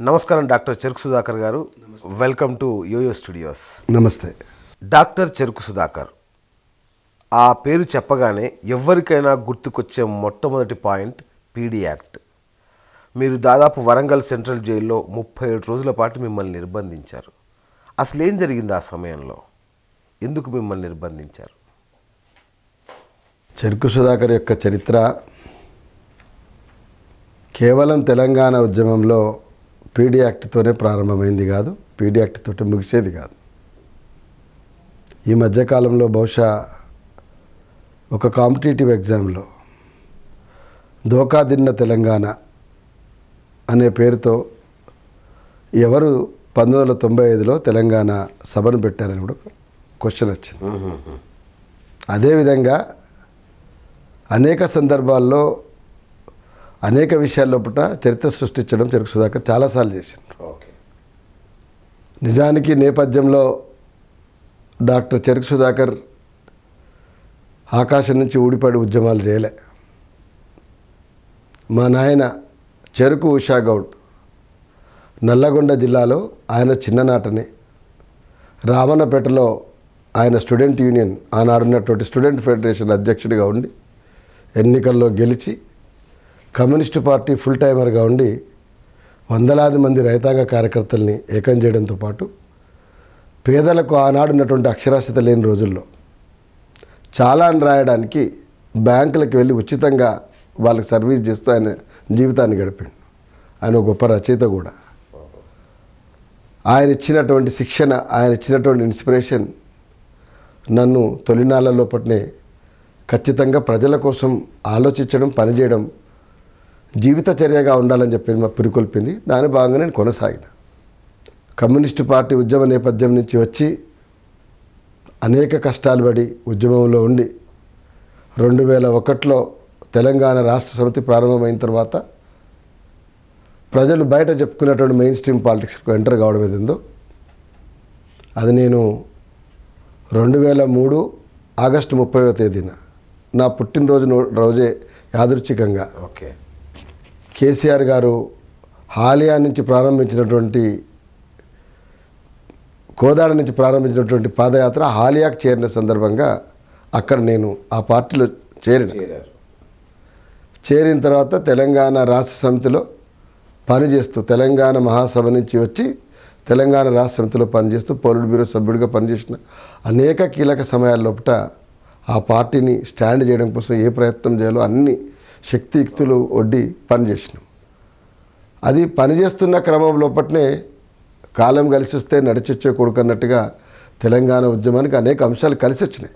నమస్కారం డాక్టర్ చెరుకు సుధాకర్ గారు. Welcome to YoYo Studios. నమస్తే. డాక్టర్ చెరుకు సుధాకర్ ఆ పేరు చెప్పగానే ఎవరికైనా గుర్తుకొచ్చే మొట్టమొదటి పాయింట్ పీడీ యాక్ట్. మీరు దాదాపు వరంగల్ సెంట్రల్ జైల్లో 37 రోజుల పాటు మిమ్మల్ని నిర్బంధించారు. అసలు ఏం జరిగింది ఆ సమయంలో? ఎందుకు మిమ్మల్ని నిర్బంధించారు? చెరుకు సుధాకర్ యొక్క చరిత్ర కేవలం తెలంగాణ ఉద్యమంలో పీడీ యాక్ట్తోనే ప్రారంభమైంది కాదు, పీడీ యాక్ట్తో ముగిసేది కాదు. ఈ మధ్యకాలంలో బహుశా ఒక కాంపిటేటివ్ ఎగ్జామ్లో దోకాదిన్న తెలంగాణ అనే పేరుతో ఎవరు 1995లో తెలంగాణ సభను పెట్టారని కూడా క్వశ్చన్ వచ్చింది. అదేవిధంగా అనేక సందర్భాల్లో అనేక విషయాల లోపల చరిత్ర సృష్టించడం చెరుకు సుధాకర్ చాలాసార్లు చేసింది. నిజానికి నేపథ్యంలో డాక్టర్ చెరుకు సుధాకర్ ఆకాశం నుంచి ఊడిపడి ఉద్యమాలు చేయలే. మా నాయన చెరుకు ఉషా గౌడ్ నల్లగొండ జిల్లాలో ఆయన చిన్ననాటనే రామన్నపేటలో ఆయన స్టూడెంట్ యూనియన్ ఆనాడున్నటువంటి స్టూడెంట్ ఫెడరేషన్ అధ్యక్షుడిగా ఉండి ఎన్నికల్లో గెలిచి కమ్యూనిస్టు పార్టీ ఫుల్ టైమర్గా ఉండి వందలాది మంది రైతాంగ కార్యకర్తల్ని ఏకం చేయడంతో పాటు పేదలకు ఆనాడున్నటువంటి అక్షరాస్యత లేని రోజుల్లో చాలాను రాయడానికి బ్యాంకులకు వెళ్ళి ఉచితంగా వాళ్ళకి సర్వీస్ చేస్తూ ఆయన జీవితాన్ని గడిపాడు. ఆయన ఒక గొప్ప రచయిత కూడా. ఆయన ఇచ్చినటువంటి శిక్షణ, ఆయన ఇచ్చినటువంటి ఇన్స్పిరేషన్ నన్ను తొలినాళ్ళ లోపలనే ఖచ్చితంగా ప్రజల కోసం ఆలోచించడం, పనిచేయడం జీవిత చర్యగా ఉండాలని చెప్పి మా పురికొల్పింది. దాని భాగంగా నేను కొనసాగిన. కమ్యూనిస్టు పార్టీ ఉద్యమ నేపథ్యం నుంచి వచ్చి అనేక కష్టాలు పడి ఉద్యమంలో ఉండి 2001లో తెలంగాణ రాష్ట్ర సమితి ప్రారంభమైన తర్వాత ప్రజలు బయట చెప్పుకున్నటువంటి మెయిన్ స్ట్రీమ్ పాలిటిక్స్కు ఎంటర్ కావడం ఏదిందో అది నేను 2003 ఆగస్టు 30వ తేదీన నా పుట్టినరోజు రోజే యాదృచ్ఛికంగా కేసీఆర్ గారు హాలియా నుంచి ప్రారంభించినటువంటి కోదాడ నుంచి ప్రారంభించినటువంటి పాదయాత్ర హాలియాకు చేరిన సందర్భంగా అక్కడ నేను ఆ పార్టీలో చేరిన తర్వాత తెలంగాణ రాష్ట్ర సమితిలో పనిచేస్తూ తెలంగాణ మహాసభ నుంచి వచ్చి తెలంగాణ రాష్ట్ర సమితిలో పనిచేస్తూ పొలిట్ బ్యూరో సభ్యుడిగా పనిచేసిన అనేక కీలక సమయాల లోపల ఆ పార్టీని స్టాండ్ చేయడం కోసం ఏ ప్రయత్నం చేయాలో అన్ని శక్తియుక్తులు ఒడ్డి పనిచేసినాం. అది పనిచేస్తున్న క్రమం లోపలనే కాలం కలిసి వస్తే నడిచొచ్చే కొడుకు అన్నట్టుగా తెలంగాణ ఉద్యమానికి అనేక అంశాలు కలిసి వచ్చినాయి.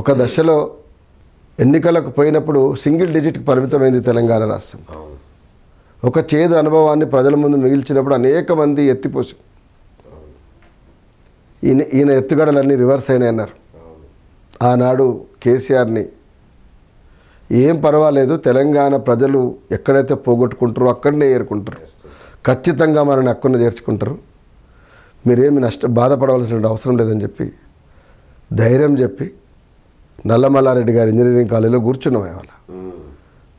ఒక దశలో ఎన్నికలకు పోయినప్పుడు సింగిల్ డిజిట్కి పరిమితమైంది తెలంగాణ రాష్ట్రం. ఒక చేదు అనుభవాన్ని ప్రజల ముందు మిగిల్చినప్పుడు అనేక మంది ఎత్తిపోసి ఈయన ఎత్తుగడలన్నీ రివర్స్ అయినాయి అన్నారు. ఆనాడు కేసీఆర్ని ఏం పర్వాలేదు, తెలంగాణ ప్రజలు ఎక్కడైతే పోగొట్టుకుంటారో అక్కడనే ఏరుకుంటారు, ఖచ్చితంగా మనని అక్కడనే చేర్చుకుంటారు, మీరేమి బాధపడవలసిన అవసరం లేదని చెప్పి ధైర్యం చెప్పి నల్లమల్లారెడ్డి గారి ఇంజనీరింగ్ కాలేజీలో కూర్చున్నాం. ఇవాళ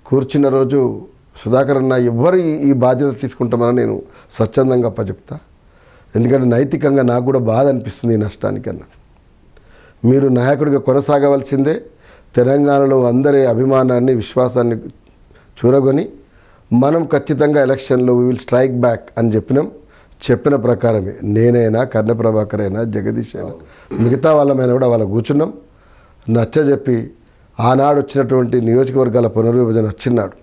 కూర్చున్న రోజు సుధాకర్ అన్న ఎవ్వరు ఈ బాధ్యత తీసుకుంటామని నేను స్వచ్ఛందంగా అప్పచెప్తా, ఎందుకంటే నైతికంగా నాకు కూడా బాధ అనిపిస్తుంది ఈ నష్టానికి అన్న. మీరు నాయకుడిగా కొనసాగవలసిందే, తెలంగాణలో అందరి అభిమానాన్ని విశ్వాసాన్ని చూరగొని మనం ఖచ్చితంగా ఎలక్షన్లో వీ విల్ స్ట్రైక్ బ్యాక్ అని చెప్పిన ప్రకారమే నేనైనా కర్ణప్రభాకర్ అయినా జగదీష్ అయినా మిగతా వాళ్ళమైనా కూడా వాళ్ళ కూర్చున్నాం. నచ్చజెప్పి ఆనాడు వచ్చినటువంటి నియోజకవర్గాల పునర్విభజన వచ్చినాడు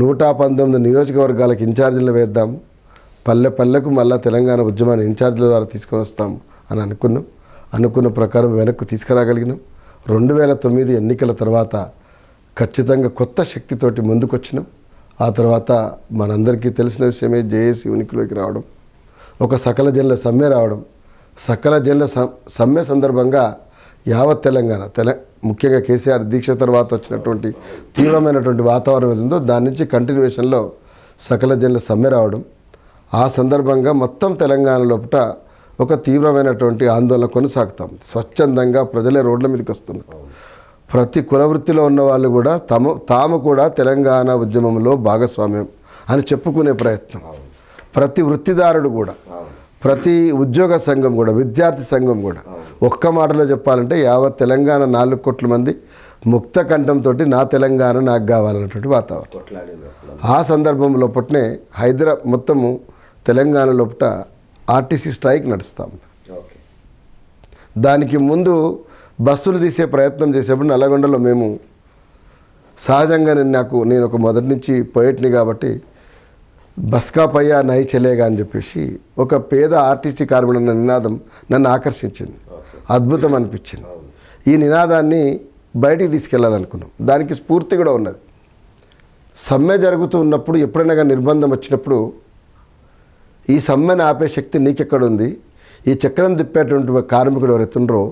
119 నియోజకవర్గాలకు ఇన్ఛార్జీలు వేద్దాం, పల్లె పల్లెకు మళ్ళీ తెలంగాణ ఉద్యమాన్ని ఇన్ఛార్జీల ద్వారా తీసుకొని వస్తాం అని అనుకున్న ప్రకారం వెనక్కు తీసుకురాగలిగినాం. 2009 ఎన్నికల తర్వాత ఖచ్చితంగా కొత్త శక్తితోటి ముందుకొచ్చినాం. ఆ తర్వాత మనందరికీ తెలిసిన విషయమే జేఏసీ ఉనికిలోకి రావడం, ఒక సకల జనుల సమ్మె రావడం. సకల జనుల సమ్మె సందర్భంగా యావత్ తెలంగాణ ముఖ్యంగా కేసీఆర్ దీక్ష తర్వాత వచ్చినటువంటి తీవ్రమైనటువంటి వాతావరణం ఏదో దాని నుంచి కంటిన్యూషన్లో సకల జనుల సమ్మె రావడం. ఆ సందర్భంగా మొత్తం తెలంగాణ లోపల ఒక తీవ్రమైనటువంటి ఆందోళన కొనసాగుతాం. స్వచ్ఛందంగా ప్రజలే రోడ్ల మీదకి వస్తున్నారు. ప్రతి కులవృత్తిలో ఉన్న వాళ్ళు కూడా తాము కూడా తెలంగాణ ఉద్యమంలో భాగస్వామ్యం అని చెప్పుకునే ప్రయత్నం. ప్రతి వృత్తిదారుడు కూడా, ప్రతి ఉద్యోగ సంఘం కూడా, విద్యార్థి సంఘం కూడా ఒక్క మాటలో చెప్పాలంటే యావత్ తెలంగాణ 4 కోట్ల మంది ముక్త కంఠంతో నా తెలంగాణ నాకు కావాలన్నటువంటి వాతావరణం. ఆ సందర్భం లోపటనే హైదరాబాద్ మొత్తము తెలంగాణ లోపల ఆర్టీసీ స్ట్రైక్ నడుస్తాం. దానికి ముందు బస్సులు తీసే ప్రయత్నం చేసేప్పుడు నల్లగొండలో మేము సహజంగా నేను ఒక మొదటి నుంచి పోయేట్ని కాబట్టి బస్కా పయ్యా నై చలేగా అని చెప్పేసి ఒక పేద ఆర్టీసీ కార్మికుడు అన్న నినాదం నన్ను ఆకర్షించింది, అద్భుతం అనిపించింది. ఈ నినాదాన్ని బయటికి తీసుకెళ్లాలనుకున్నాం. దానికి స్ఫూర్తి కూడా ఉన్నది. సమ్మె జరుగుతూ ఉన్నప్పుడు ఎప్పుడైనా కానీ నిర్బంధం వచ్చినప్పుడు ఈ సమ్మెను ఆపే శక్తి నీకెక్కడుంది, ఈ చక్రం తిప్పేటువంటి కార్మికుడు ఎవరైతుండ్రో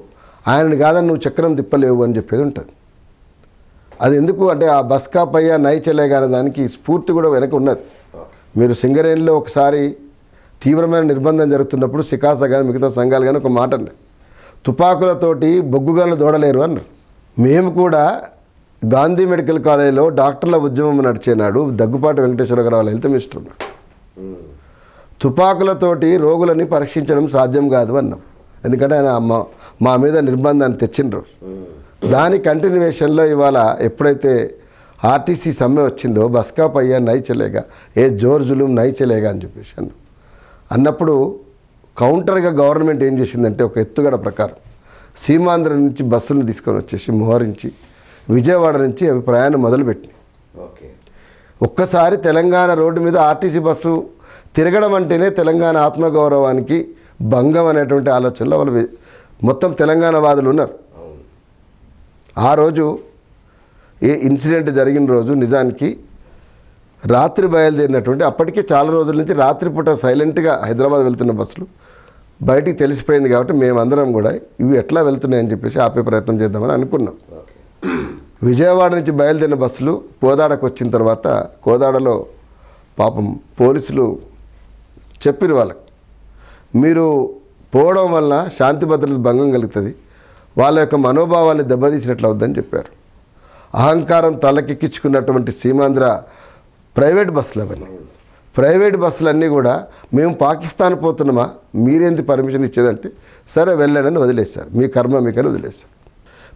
ఆయనని కాదని నువ్వు చక్రం తిప్పలేవు అని చెప్పేది ఉంటుంది. అది ఎందుకు అంటే ఆ బస్కా పయ్యా నై చలేగా అనే దానికి స్ఫూర్తి కూడా వెనక ఉన్నది. మీరు సింగరేణిలో ఒకసారి తీవ్రమైన నిర్బంధం జరుగుతున్నప్పుడు సికాసా కానీ మిగతా సంఘాలు కానీ ఒక మాట అన్నారు, తుపాకులతోటి బొగ్గుగాళ్ళు దూడలేరు అన్నారు. మేము కూడా గాంధీ మెడికల్ కాలేజీలో డాక్టర్ల ఉద్యమం నడిచేనాడు దగ్గుపాటి వెంకటేశ్వరరావు హెల్త్ మినిస్టర్ ఉన్నాడు. తుపాకులతోటి రోగులని పరీక్షించడం సాధ్యం కాదు అన్నాం. ఎందుకంటే ఆయన మా మీద నిర్బంధాన్ని తెచ్చిండ్రు. దాని కంటిన్యూవేషన్లో ఇవాళ ఎప్పుడైతే ఆర్టీసీ సమ్మె వచ్చిందో బస్కా పయ్యా నై చలేగా, ఏ జోర్ జులుం నై చలేగా అని చెప్పేసి అన్నప్పుడు కౌంటర్గా గవర్నమెంట్ ఏం చేసిందంటే ఒక ఎత్తుగడ ప్రకారం సీమాంధ్ర నుంచి బస్సులను తీసుకొని వచ్చేసి మోహరించి విజయవాడ నుంచి అవి ప్రయాణం మొదలుపెట్టినాయి. ఒక్కసారి తెలంగాణ రోడ్డు మీద ఆర్టీసీ బస్సు తిరగడం అంటేనే తెలంగాణ ఆత్మగౌరవానికి భంగం అనేటువంటి ఆలోచనలో వాళ్ళు మొత్తం తెలంగాణ వాదులు ఉన్నారు. ఆ రోజు ఏ ఇన్సిడెంట్ జరిగిన రోజు నిజానికి రాత్రి బయలుదేరినటువంటి అప్పటికే చాలా రోజుల నుంచి రాత్రిపూట సైలెంట్గా హైదరాబాద్ వెళ్తున్న బస్సులు బయటికి తెలిసిపోయింది కాబట్టి మేమందరం కూడా ఇవి ఎట్లా వెళ్తున్నాయని చెప్పేసి ఆపే ప్రయత్నం చేద్దామని అనుకున్నాం. విజయవాడ నుంచి బయలుదేరిన బస్సులు కోదాడకు వచ్చిన తర్వాత కోదాడలో పాపం పోలీసులు చెప్పిన వాళ్ళకి మీరు పోవడం వల్ల శాంతి భద్రత భంగం కలుగుతుంది, వాళ్ళ యొక్క మనోభావాన్ని దెబ్బతీసినట్లు అవుద్దని చెప్పారు. అహంకారం తలకెక్కించుకున్నటువంటి సీమాంధ్ర ప్రైవేట్ బస్సులు అవన్నీ ప్రైవేట్ బస్సులన్నీ కూడా మేము పాకిస్తాన్ పోతున్నామా మీరేంది పర్మిషన్ ఇచ్చేదంటే సరే వెళ్ళండి వదిలేశారు, మీ కర్మ మీకని వదిలేశారు.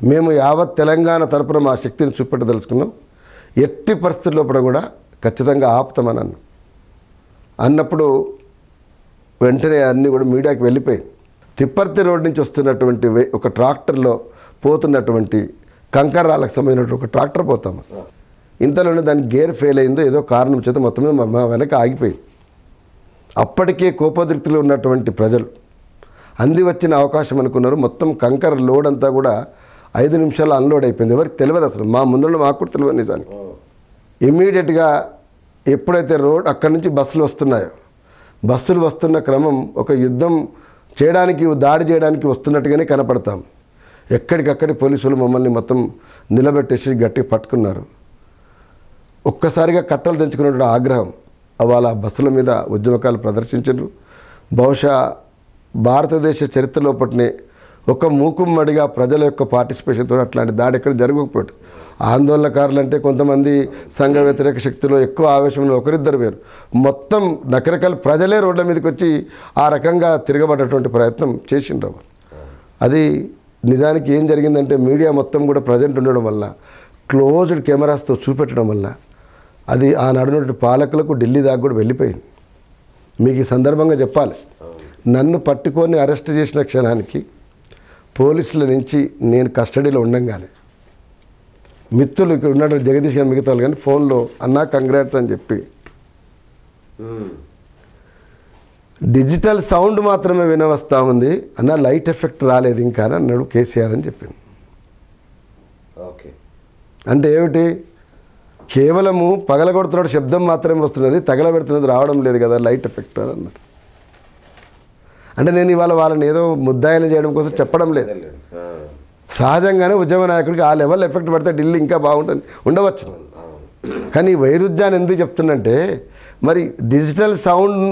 మేము యావత్ తెలంగాణ తరపున మా శక్తిని చూపెట్టదలుచుకున్నాం, ఎట్టి పరిస్థితుల్లో కూడా ఖచ్చితంగా ఆపుతామని అన్నప్పుడు వెంటనే అన్నీ కూడా మీడియాకి వెళ్ళిపోయింది. తిప్పర్తి రోడ్ నుంచి వస్తున్నటువంటి ఒక ట్రాక్టర్లో పోతున్నటువంటి కంకర్రాలకు సంబంధించిన ఒక ట్రాక్టర్ పోతాము, ఇంతలోనే దాని గేర్ ఫెయిల్ అయిందో ఏదో కారణం చేత మొత్తం మీద మా వెనక ఆగిపోయింది. అప్పటికే కోపోద్రిక్తులు ఉన్నటువంటి ప్రజలు అంది వచ్చిన అవకాశం అనుకున్నారు. మొత్తం కంకర లోడ్ అంతా కూడా 5 నిమిషాలు అన్లోడ్ అయిపోయింది. ఎవరికి తెలియదు అసలు, మా ముందు మాకు కూడా తెలియదు నిజానికి. ఇమ్మీడియట్గా ఎప్పుడైతే రోడ్ అక్కడి నుంచి బస్సులు వస్తున్నాయో, బస్సులు వస్తున్న క్రమం ఒక యుద్ధం చేయడానికి దాడి చేయడానికి వస్తున్నట్టుగానే కనపడతాం. ఎక్కడికక్కడి పోలీసులు మమ్మల్ని మొత్తం నిలబెట్టేసి గట్టి పట్టుకున్నారు. ఒక్కసారిగా కట్టలు తెంచుకున్నటువంటి ఆగ్రహం వాళ్ళ బస్సుల మీద ఉద్యమకాలు ప్రదర్శించారు. బహుశా భారతదేశ చరిత్రలోపటినే ఒక మూకుమ్మడిగా ప్రజల యొక్క పార్టిసిపేషన్తో అట్లాంటి దాడి ఎక్కడ జరగకపోయాడు. ఆందోళనకారులు అంటే కొంతమంది సంఘ వ్యతిరేక శక్తిలో ఎక్కువ ఆవేశంలో ఒకరిద్దరు వేరు, మొత్తం రకరకాల ప్రజలే రోడ్ల మీదకి వచ్చి ఆ రకంగా తిరగబడ్డటువంటి ప్రయత్నం చేసిండ్రు. అది నిజానికి ఏం జరిగిందంటే మీడియా మొత్తం కూడా ప్రజెంట్ ఉండడం వల్ల, క్లోజ్డ్ కెమెరాస్తో చూపెట్టడం వల్ల అది ఆ నడునటువంటి పాలకులకు ఢిల్లీ దాకా కూడా వెళ్ళిపోయింది. మీకు ఈ సందర్భంగా చెప్పాలి, నన్ను పట్టుకొని అరెస్ట్ చేసిన క్షణానికి పోలీసుల నుంచి నేను కస్టడీలో ఉండంగానే మిత్రులు ఇక్కడ ఉన్నటువంటి జగదీష్ గారు మిగతా వాళ్ళు కానీ ఫోన్లో అన్నా కంగ్రాట్స్ అని చెప్పి డిజిటల్ సౌండ్ మాత్రమే వినవస్తూ ఉంది అన్న, లైట్ ఎఫెక్ట్ రాలేదు ఇంకా అన్నాడు కేసీఆర్ అని చెప్పింది. ఓకే, అంటే ఏమిటి, కేవలము పగలగొడుతున్నాడు శబ్దం మాత్రమే వస్తున్నది, తగలబెడుతున్నది రావడం లేదు కదా, లైట్ ఎఫెక్ట్ అని అన్నారు. అంటే నేను ఇవాళ వాళ్ళని ఏదో ముద్దాయిలు చేయడం కోసం చెప్పడం లేదు, సహజంగానే ఉద్యమ నాయకుడికి ఆ లెవెల్ ఎఫెక్ట్ పడితే ఢిల్లీ ఇంకా బాగుంటుంది ఉండవచ్చు. కానీ వైరుధ్యాన్ని ఎందుకు చెప్తున్నంటే, మరి డిజిటల్ సౌండ్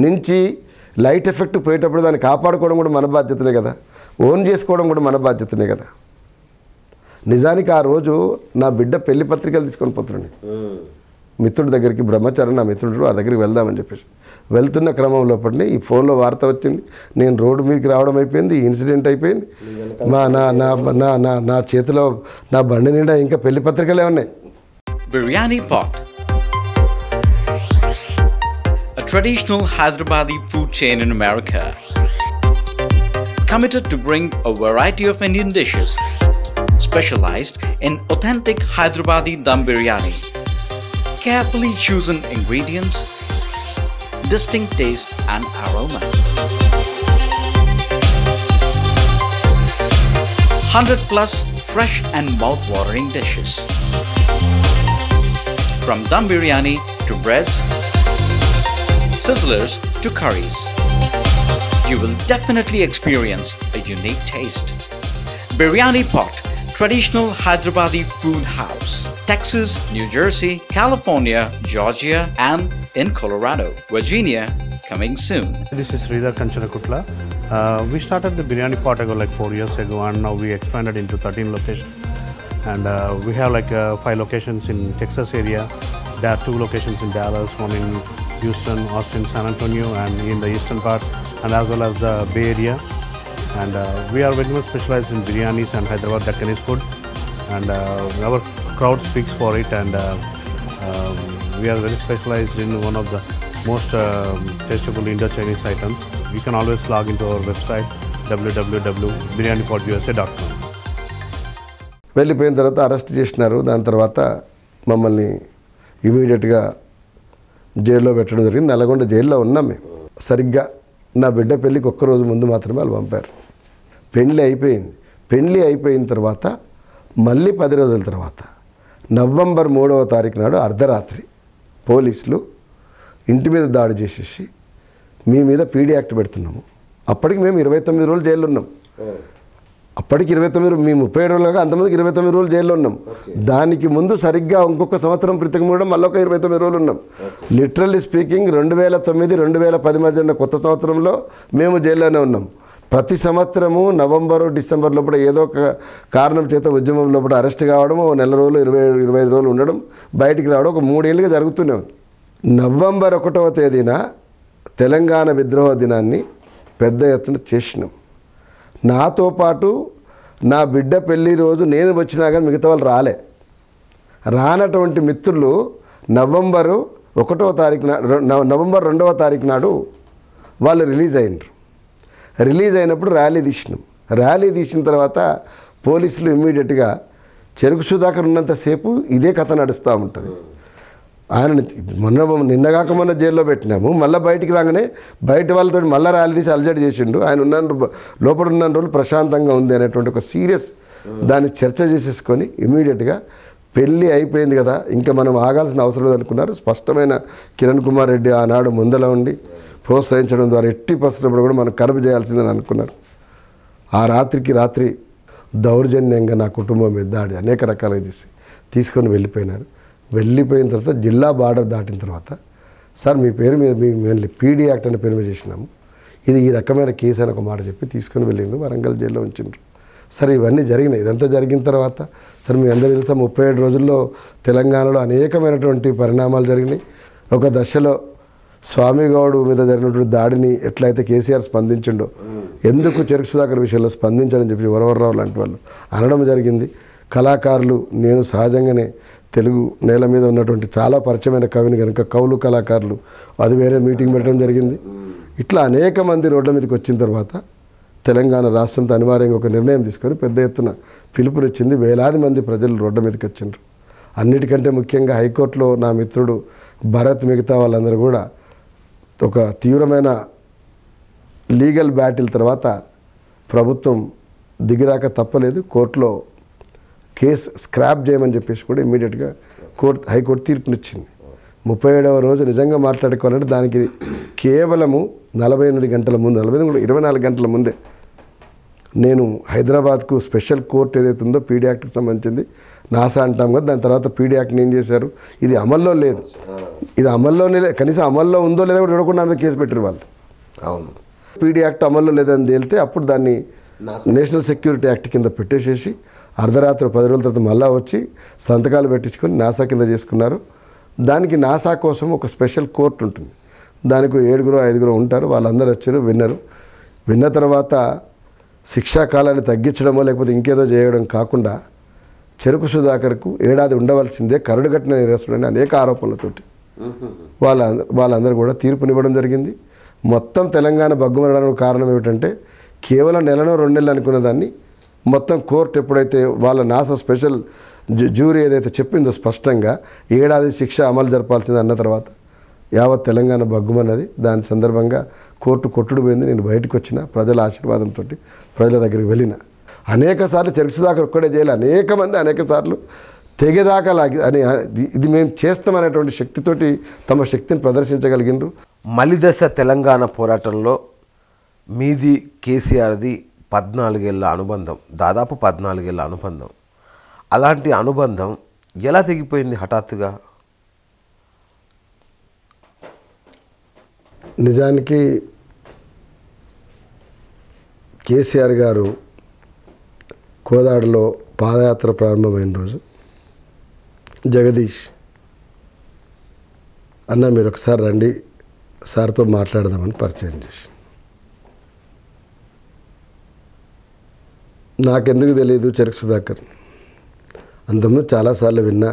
నుంచి లైట్ ఎఫెక్ట్ పోయేటప్పుడు దాన్ని కాపాడుకోవడం కూడా మన బాధ్యతనే కదా, ఓన్ చేసుకోవడం కూడా మన బాధ్యతనే కదా. నిజానికి ఆ రోజు నా బిడ్డ పెళ్లి పత్రికలు తీసుకొని పోతున్నాను మిత్రుడి దగ్గరికి, బ్రహ్మచారి నా మిత్రుడు, ఆ దగ్గరికి వెళ్దామని చెప్పేసి వెళ్తున్న క్రమంలో పడిన ఈ ఫోన్లో వార్త వచ్చింది, నేను రోడ్డు మీదకి రావడం అయిపోయింది, ఇన్సిడెంట్ అయిపోయింది. నా చేతిలో నా బండి నిండా ఇంకా పెళ్లి పత్రికలే ఉన్నాయి. Biryani pot, a traditional Hyderabadi food chain in America, committed to bring a variety of Indian dishes, specialized in authentic Hyderabadi dum biryani. Carefully chosen ingredients, distinct taste and aroma. 100+ fresh and mouth-watering dishes. From dum biryani to breads, sizzlers to curries, you will definitely experience a unique taste. Biryani Pot, traditional Hyderabadi food house, Texas, New Jersey, California, Georgia, and in Colorado, Virginia, coming soon. This is Sridhar Kanchanakutla. We started the Biryani Pot ago like 4 years ago, and now we expanded into 13 locations. And we have like 5 locations in Texas area. There are 2 locations in Dallas, one in Houston, Austin, San Antonio, and in the eastern part, and as well as the Bay Area. And we are very much specialized in biryanis and Hyderabad Deccanese food. And our crowd speaks for it, and we are very specialized in one of the most tastable Indo-Chinese items. You can always log into our website www.biryanipot.usa.com. వెళ్ళిపోయిన తర్వాత arrest చేసినారు. దాని తర్వాత మమ్మల్ని ఇమీడియట్గా జైల్లో పెట్టడం జరిగింది. నల్గొండ జైల్లో ఉన్నాం మేము. సరిగ్గా నా బిడ్డ పెళ్ళికి ఒక్కరోజు ముందు మాత్రమే వాళ్ళు పంపారు. పెళ్ళి అయిపోయింది. పెళ్ళి అయిపోయిన తర్వాత మళ్ళీ 10 రోజుల తర్వాత నవంబర్ 3వ తారీఖు నాడు అర్ధరాత్రి పోలీసులు ఇంటి మీద దాడి చేసేసి మీ మీద పీడీ యాక్ట్ పెడుతున్నాము. అప్పటికి మేము 29 రోజులు జైల్లో ఉన్నాం. అప్పటికి 29 మీ 37 రోజులుగా అంతమందికి 29 రోజులు జైల్లో ఉన్నాం. దానికి ముందు సరిగ్గా ఇంకొక సంవత్సరం క్రితం కూడా మళ్ళీ ఒక 29 రోజులు ఉన్నాం. లిటరల్లీ స్పీకింగ్ 2009-2010 మధ్య ఉన్న కొత్త సంవత్సరంలో మేము జైల్లోనే ఉన్నాం. ప్రతి సంవత్సరము నవంబరు డిసెంబర్ లోపల ఏదో ఒక కారణం చేత ఉద్యమం లోపల అరెస్ట్ కావడం, ఓ నెల రోజులు 20-25 రోజులు ఉండడం, బయటికి రావడం ఒక 3 ఏళ్ళుగా జరుగుతూనే ఉంది. నవంబర్ 1వ తేదీన తెలంగాణ విద్రోహ దినాన్ని పెద్ద ఎత్తున చేసినాం. నాతో పాటు నా బిడ్డ పెళ్ళి రోజు నేను వచ్చినా కానీ మిగతా వాళ్ళు రానటువంటి మిత్రులు నవంబర్ 2వ తారీఖు నాడు వాళ్ళు రిలీజ్ అయినరు. రిలీజ్ అయినప్పుడు ర్యాలీ తీసినాం. ర్యాలీ తీసిన తర్వాత పోలీసులు ఇమ్మీడియట్గా చెరుకు సుధాకర్ ఉన్నంతసేపు ఇదే కథ నడుస్తూ ఉంటుంది. ఆయన నిన్నగాక మొన్న జైల్లో పెట్టినాము. మళ్ళీ బయటికి రాగానే బయట వాళ్ళతో మళ్ళీ ర్యాలీ తీసి అలజడి చేసిండు. ఆయన లోపల ఉన్న రోజులు ప్రశాంతంగా ఉంది అనేటువంటి ఒక సీరియస్ దాన్ని చర్చ చేసేసుకొని ఇమీడియట్గా పెళ్ళి అయిపోయింది కదా, ఇంకా మనం ఆగాల్సిన అవసరం అనుకున్నారు. స్పష్టమైన కిరణ్ కుమార్ రెడ్డి ఆనాడు ముందల ఉండి ప్రోత్సహించడం ద్వారా ఎట్టి పరిస్థితుల్లో కూడా మనం కరబు చేయాల్సిందని అనుకున్నారు. ఆ రాత్రి దౌర్జన్యంగా నా కుటుంబం మీద దాడి అనేక రకాలుగా చేసి తీసుకొని వెళ్ళిపోయినారు. వెళ్ళిపోయిన తర్వాత జిల్లా బార్డర్ దాటిన తర్వాత, సార్ మీ పేరు మీద మేము పీడీ యాక్ట్ అనే పేరు మీద చేసినాము, ఇది ఈ రకమైన కేసు అని ఒక మాట చెప్పి తీసుకొని వెళ్ళిండ్రు. వరంగల్ జైల్లో ఉంచిండ్రు. సరే ఇవన్నీ జరిగినాయి. ఇదంతా జరిగిన తర్వాత సరే మీ అందరూ తెలుసా 37 రోజుల్లో తెలంగాణలో అనేకమైనటువంటి పరిణామాలు జరిగినాయి. ఒక దశలో స్వామిగౌడ్ మీద జరిగినటువంటి దాడిని ఎట్లయితే కేసీఆర్ స్పందించిండో, ఎందుకు చెరుకు సుధాకర్ విషయంలో స్పందించాలని చెప్పి వరవరరావు లాంటి వాళ్ళు అనడం జరిగింది. కళాకారులు, నేను సహజంగానే తెలుగు నేల మీద ఉన్నటువంటి చాలా పరిచయమైన కవిని కనుక కవులు కళాకారులు అది వేరే మీటింగ్ పెట్టడం జరిగింది. ఇట్లా అనేక మంది రోడ్ల మీదకి వచ్చిన తర్వాత తెలంగాణ రాష్ట్రంతో అనివార్యంగా ఒక నిర్ణయం తీసుకొని పెద్ద ఎత్తున పిలుపునిచ్చింది. వేలాది మంది ప్రజలు రోడ్ల మీదకి వచ్చిండ్రు. అన్నిటికంటే ముఖ్యంగా హైకోర్టులో నా మిత్రుడు భరత్ మిగతా వాళ్ళందరూ కూడా ఒక తీవ్రమైన లీగల్ బ్యాటిల్ తర్వాత ప్రభుత్వం దిగిరాక తప్పలేదు. కోర్టులో కేసు స్క్రాప్ చేయమని చెప్పేసి కూడా ఇమ్మీడియట్గా హైకోర్టు తీర్పునిచ్చింది. 37వ రోజు నిజంగా మాట్లాడుకోవాలంటే దానికి కేవలము 48 గంటల ముందు, 24 గంటల ముందే నేను హైదరాబాద్కు స్పెషల్ కోర్టు ఏదైతే ఉందో పీడీ యాక్ట్కి సంబంధించింది నాసా అంటాం కదా, దాని తర్వాత పీడీ యాక్ట్ని ఏం చేశారు, ఇది అమల్లో లేదు, ఇది అమల్లోనే కనీసం అమల్లో ఉందో లేదో కూడా చూడకుండా మీద కేసు పెట్టారు వాళ్ళు. అవును, పీడీ యాక్ట్ అమల్లో లేదని తేలితే అప్పుడు దాన్ని నేషనల్ సెక్యూరిటీ యాక్ట్ కింద పెట్టేసేసి అర్ధరాత్రి 10 రోజుల తర్వాత మళ్ళీ వచ్చి సంతకాలు పెట్టించుకొని నాసా కింద చేసుకున్నారు. దానికి నాసా కోసం ఒక స్పెషల్ కోర్టు ఉంటుంది. దానికి 7గురు 5గురు ఉంటారు. వాళ్ళందరూ వచ్చారు, విన్న తర్వాత శిక్షాకాలాన్ని తగ్గించడమో లేకపోతే ఇంకేదో చేయడం కాకుండా చెరుకు సుధాకర్కు ఏడాది ఉండవలసిందే కరడుగట్టిన నిరసన అనేక ఆరోపణలతోటి వాళ్ళందరూ కూడా తీర్పునివ్వడం జరిగింది. మొత్తం తెలంగాణ బగ్గుమనడానికి కారణం ఏమిటంటే కేవలం నెలలో 2 నెలలు అనుకున్న దాన్ని మొత్తం కోర్టు ఎప్పుడైతే వాళ్ళ నాసా స్పెషల్ జ్యూరీ ఏదైతే చెప్పిందో స్పష్టంగా ఏడాది శిక్ష అమలు జరపాల్సింది అన్న తర్వాత యావత్ తెలంగాణ బగ్గుమన్నది. దాని సందర్భంగా కోర్టు కొట్టుడు పోయింది. నేను బయటకు వచ్చిన ప్రజల ఆశీర్వాదంతో ప్రజల దగ్గరికి వెళ్ళిన అనేక సార్లు చెరుకు సుధాకర్ ఒక్కడే చేయాలి, అనేక మంది అనేక సార్లు తెగేదాకా లాగి అని ఇది మేము చేస్తామనేటువంటి శక్తితోటి తమ శక్తిని ప్రదర్శించగలిగినారు. మలిదశ తెలంగాణ పోరాటంలో మీది కేసీఆర్ది 14 ఏళ్ళ అనుబంధం, దాదాపు 14 ఏళ్ళ అనుబంధం. అలాంటి అనుబంధం ఎలా తెగిపోయింది హఠాత్తుగా? నిజానికి కేసీఆర్ గారు కోదాడలో పాదయాత్ర ప్రారంభమైన రోజు జగదీష్ అన్న మీరు ఒకసారి రండి సార్తో మాట్లాడదామని పరిచయం చేసి, నాకెందుకు తెలియదు చెరుకు సుధాకర్, అంతకుముందు చాలాసార్లు విన్నా,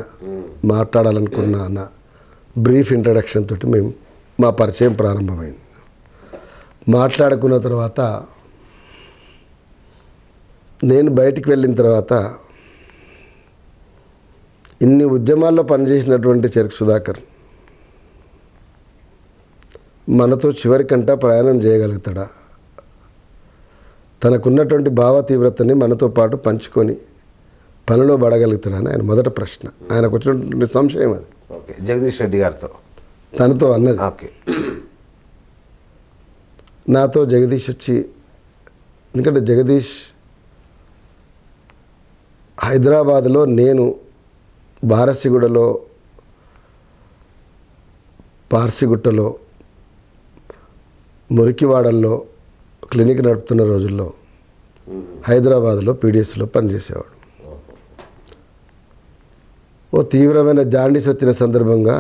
మాట్లాడాలనుకున్నా అన్న బ్రీఫ్ ఇంట్రడక్షన్ తోటి మా పరిచయం ప్రారంభమైంది. మాట్లాడుకున్న తర్వాత నేను బయటికి వెళ్ళిన తర్వాత ఇన్ని ఉద్యమాల్లో పనిచేసినటువంటి చెరుకు సుధాకర్ మనతో చివరికంటా ప్రయాణం చేయగలుగుతాడా, తనకున్నటువంటి భావ తీవ్రతని మనతో పాటు పంచుకొని పనిలో పడగలుగుతాడా అని ఆయన మొదట ప్రశ్న. ఆయనకు వచ్చినటువంటి సంశయం అది. ఓకే, జగదీష్ రెడ్డి గారితో తనతో అన్నది. ఓకే, నాతో జగదీష్ వచ్చి, ఎందుకంటే జగదీష్ హైదరాబాద్లో, నేను బారసిగూడలో, పార్సిగుట్టలో, మురికివాడల్లో క్లినిక్ నడుపుతున్న రోజుల్లో హైదరాబాద్లో పీడిఎస్లో పనిచేసేవాడు. ఓ తీవ్రమైన జాండీస్ వచ్చిన సందర్భంగా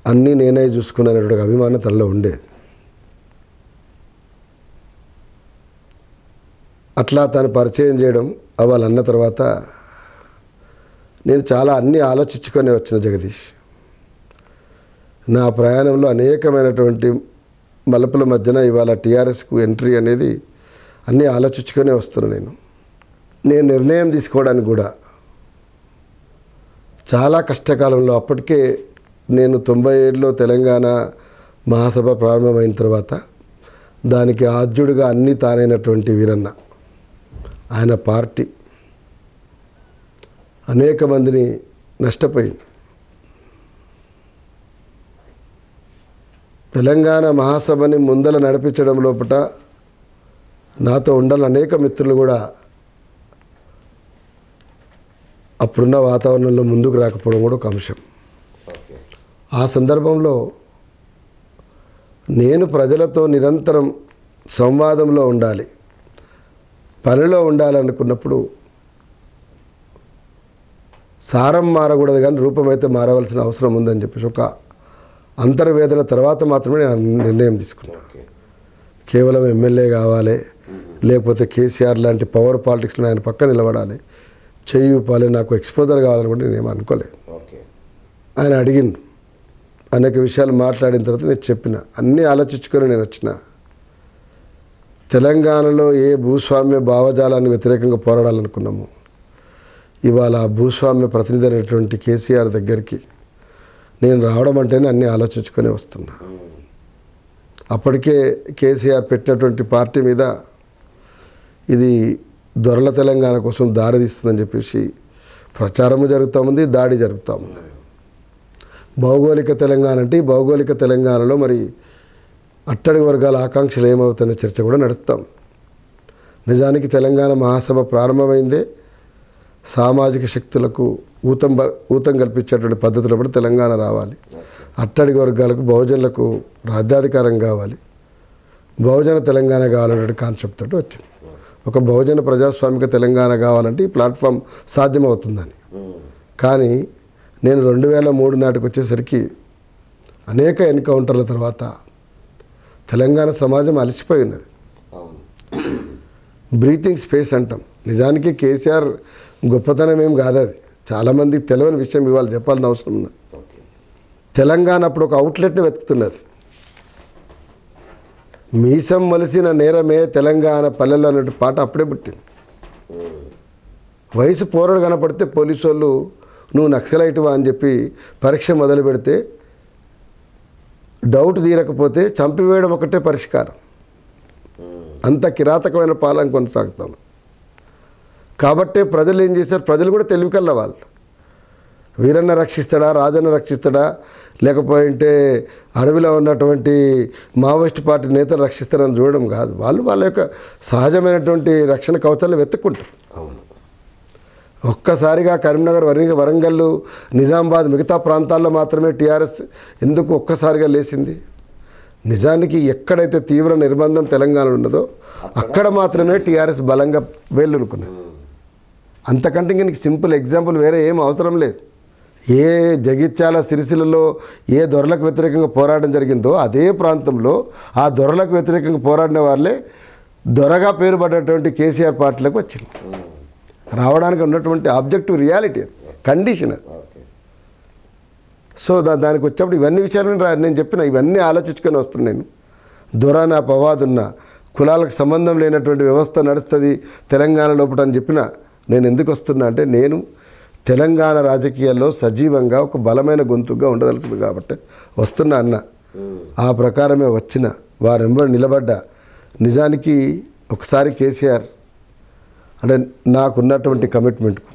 అన్నీ నేనే చూసుకున్నానటువంటి అభిమానం తనలో ఉండేది. అట్లా తను పరిచయం చేయడం అవ్వాలన్న తర్వాత నేను చాలా అన్నీ ఆలోచించుకొని వచ్చిన జగదీష్. నా ప్రయాణంలో అనేకమైనటువంటి మలుపుల మధ్యన ఇవాళ టీఆర్ఎస్కు ఎంట్రీ అనేది అన్నీ ఆలోచించుకొనే వస్తున్నాను. నేను నిర్ణయం తీసుకోవడానికి కూడా చాలా కష్టకాలంలో, అప్పటికే నేను 97లో తెలంగాణ మహాసభ ప్రారంభమైన తర్వాత దానికి ఆద్యుడిగా అన్నీ తానైనటువంటి వీరన్న, ఆయన పార్టీ అనేక మందిని నష్టపోయింది. తెలంగాణ మహాసభని ముందల నడిపించడం లోపల నాతో ఉండాలని అనేక మిత్రులు కూడా అప్పుడున్న వాతావరణంలో ముందుకు రాకపోవడం కూడా ఒక అంశం. ఆ సందర్భంలో నేను ప్రజలతో నిరంతరం సంవాదంలో ఉండాలి, పనిలో ఉండాలనుకున్నప్పుడు సారం మారకూడదు కానీ రూపమైతే మారవలసిన అవసరం ఉందని చెప్పేసి ఒక అంతర్వేదన తర్వాత మాత్రమే నేను నిర్ణయం తీసుకున్నాను. కేవలం ఎమ్మెల్యే కావాలి, లేకపోతే కేసీఆర్ లాంటి పవర్ పాలిటిక్స్లో ఆయన పక్క నిలబడాలి, చెయ్యి ఊపాలి, నాకు ఎక్స్పోజర్ కావాలని కూడా నేనేం అనుకోలేదు. ఆయన అడిగిండు, అనేక విషయాలు మాట్లాడిన తర్వాత నేను చెప్పిన, అన్నీ ఆలోచించుకొని నేను వచ్చిన. తెలంగాణలో ఏ భూస్వామ్య భావజాలాన్ని వ్యతిరేకంగా పోరాడాలనుకున్నాము, ఇవాళ ఆ భూస్వామ్య ప్రతినిధి అనేటువంటి కేసీఆర్ దగ్గరికి నేను రావడం అంటేనే అన్నీ ఆలోచించుకొని వస్తున్నా. అప్పటికే కేసీఆర్ పెట్టినటువంటి పార్టీ మీద ఇది దొరల తెలంగాణ కోసం దారి తీస్తుందని చెప్పేసి ప్రచారము జరుగుతూ ఉంది, దాడి జరుగుతూ ఉంది. భౌగోళిక తెలంగాణ అంటే భౌగోళిక తెలంగాణలో మరి అట్టడి వర్గాల ఆకాంక్షలు ఏమవుతున్న చర్చ కూడా నడుస్తాం. నిజానికి తెలంగాణ మహాసభ ప్రారంభమైందే సామాజిక శక్తులకు ఊతం కల్పించేటువంటి పద్ధతిలో కూడా తెలంగాణ రావాలి, అట్టడి వర్గాలకు బహుజనులకు రాజ్యాధికారం కావాలి, బహుజన తెలంగాణ కావాలనే కాన్సెప్ట్ తోటి వచ్చింది. ఒక బహుజన ప్రజాస్వామిక తెలంగాణ కావాలంటే ఈ ప్లాట్ఫామ్ సాధ్యమవుతుందని. కానీ నేను 2003 నాటికి వచ్చేసరికి అనేక ఎన్కౌంటర్ల తర్వాత తెలంగాణ సమాజం అలసిపోయి ఉన్నది. బ్రీతింగ్ స్పేస్ అంటాం. నిజానికి కేసీఆర్ గొప్పతనం ఏం కాదు, అది చాలామందికి తెలియని విషయం ఇవాళ చెప్పాల్సిన అవసరం ఉన్నది. తెలంగాణ అప్పుడు ఒక అవుట్లెట్ని వెతుకుతున్నది. మీసం మలిసిన నేరమే తెలంగాణ పల్లెల్లో అన్నట్టు పాట అప్పుడే పుట్టింది. వయసు పోరడు కనపడితే పోలీసు వాళ్ళు నువ్వు నక్సలైట్వా అని చెప్పి పరీక్ష మొదలు పెడితే డౌట్ తీరకపోతే చంపివేయడం ఒకటే పరిష్కారం. అంత కిరాతకమైన పాలన కొనసాగుతాం. కాబట్టే ప్రజలు ఏం చేశారు, ప్రజలు కూడా తెలివికల్లా వాళ్ళు. వీరన్న రక్షిస్తాడా, రాజన్న రక్షిస్తాడా, లేకపోతే అడవిలో ఉన్నటువంటి మావోయిస్ట్ పార్టీ నేతలు రక్షిస్తారని చూడడం కాదు. వాళ్ళు వాళ్ళ యొక్క సహజమైనటువంటి రక్షణ కవచాలను వెతుక్కుంటారు. ఒక్కసారిగా కరీంనగర్, వరంగల్, నిజామాబాద్ మిగతా ప్రాంతాల్లో మాత్రమే టీఆర్ఎస్ ఎందుకు ఒక్కసారిగా లేచింది? నిజానికి ఎక్కడైతే తీవ్ర నిర్బంధం తెలంగాణలో ఉన్నదో అక్కడ మాత్రమే టీఆర్ఎస్ బలంగా వేళ్ళునుకున్నది. అంతకంటే ఇంక సింపుల్ ఎగ్జాంపుల్ వేరే ఏం అవసరం లేదు. ఏ జగిత్యాల, సిరిసిల్లలో ఏ దొరలకు వ్యతిరేకంగా పోరాటం జరిగిందో అదే ప్రాంతంలో ఆ దొరలకు వ్యతిరేకంగా పోరాడిన వాళ్ళే దొరగా పేరు పడ్డటువంటి కేసీఆర్ పార్టీలకు వచ్చింది. రావడానికి ఉన్నటువంటి ఆబ్జెక్టివ్ రియాలిటీ, కండిషన్ అది. సో దానికి వచ్చేప్పుడు ఇవన్నీ విషయాలు నేను చెప్పిన ఇవన్నీ ఆలోచించుకొని వస్తున్నాను. నేను దొర నా పవాదున్న కులాలకు సంబంధం లేనటువంటి వ్యవస్థ నడుస్తుంది తెలంగాణ లోపల అని చెప్పిన నేను ఎందుకు వస్తున్నా అంటే నేను తెలంగాణ రాజకీయాల్లో సజీవంగా ఒక బలమైన గొంతుగా ఉండదలుచుంది కాబట్టి వస్తున్నా అన్న. ఆ ప్రకారమే వచ్చిన వారెంబడి నిలబడ్డ. నిజానికి ఒకసారి కేసీఆర్ అంటే నాకున్నటువంటి కమిట్మెంట్కు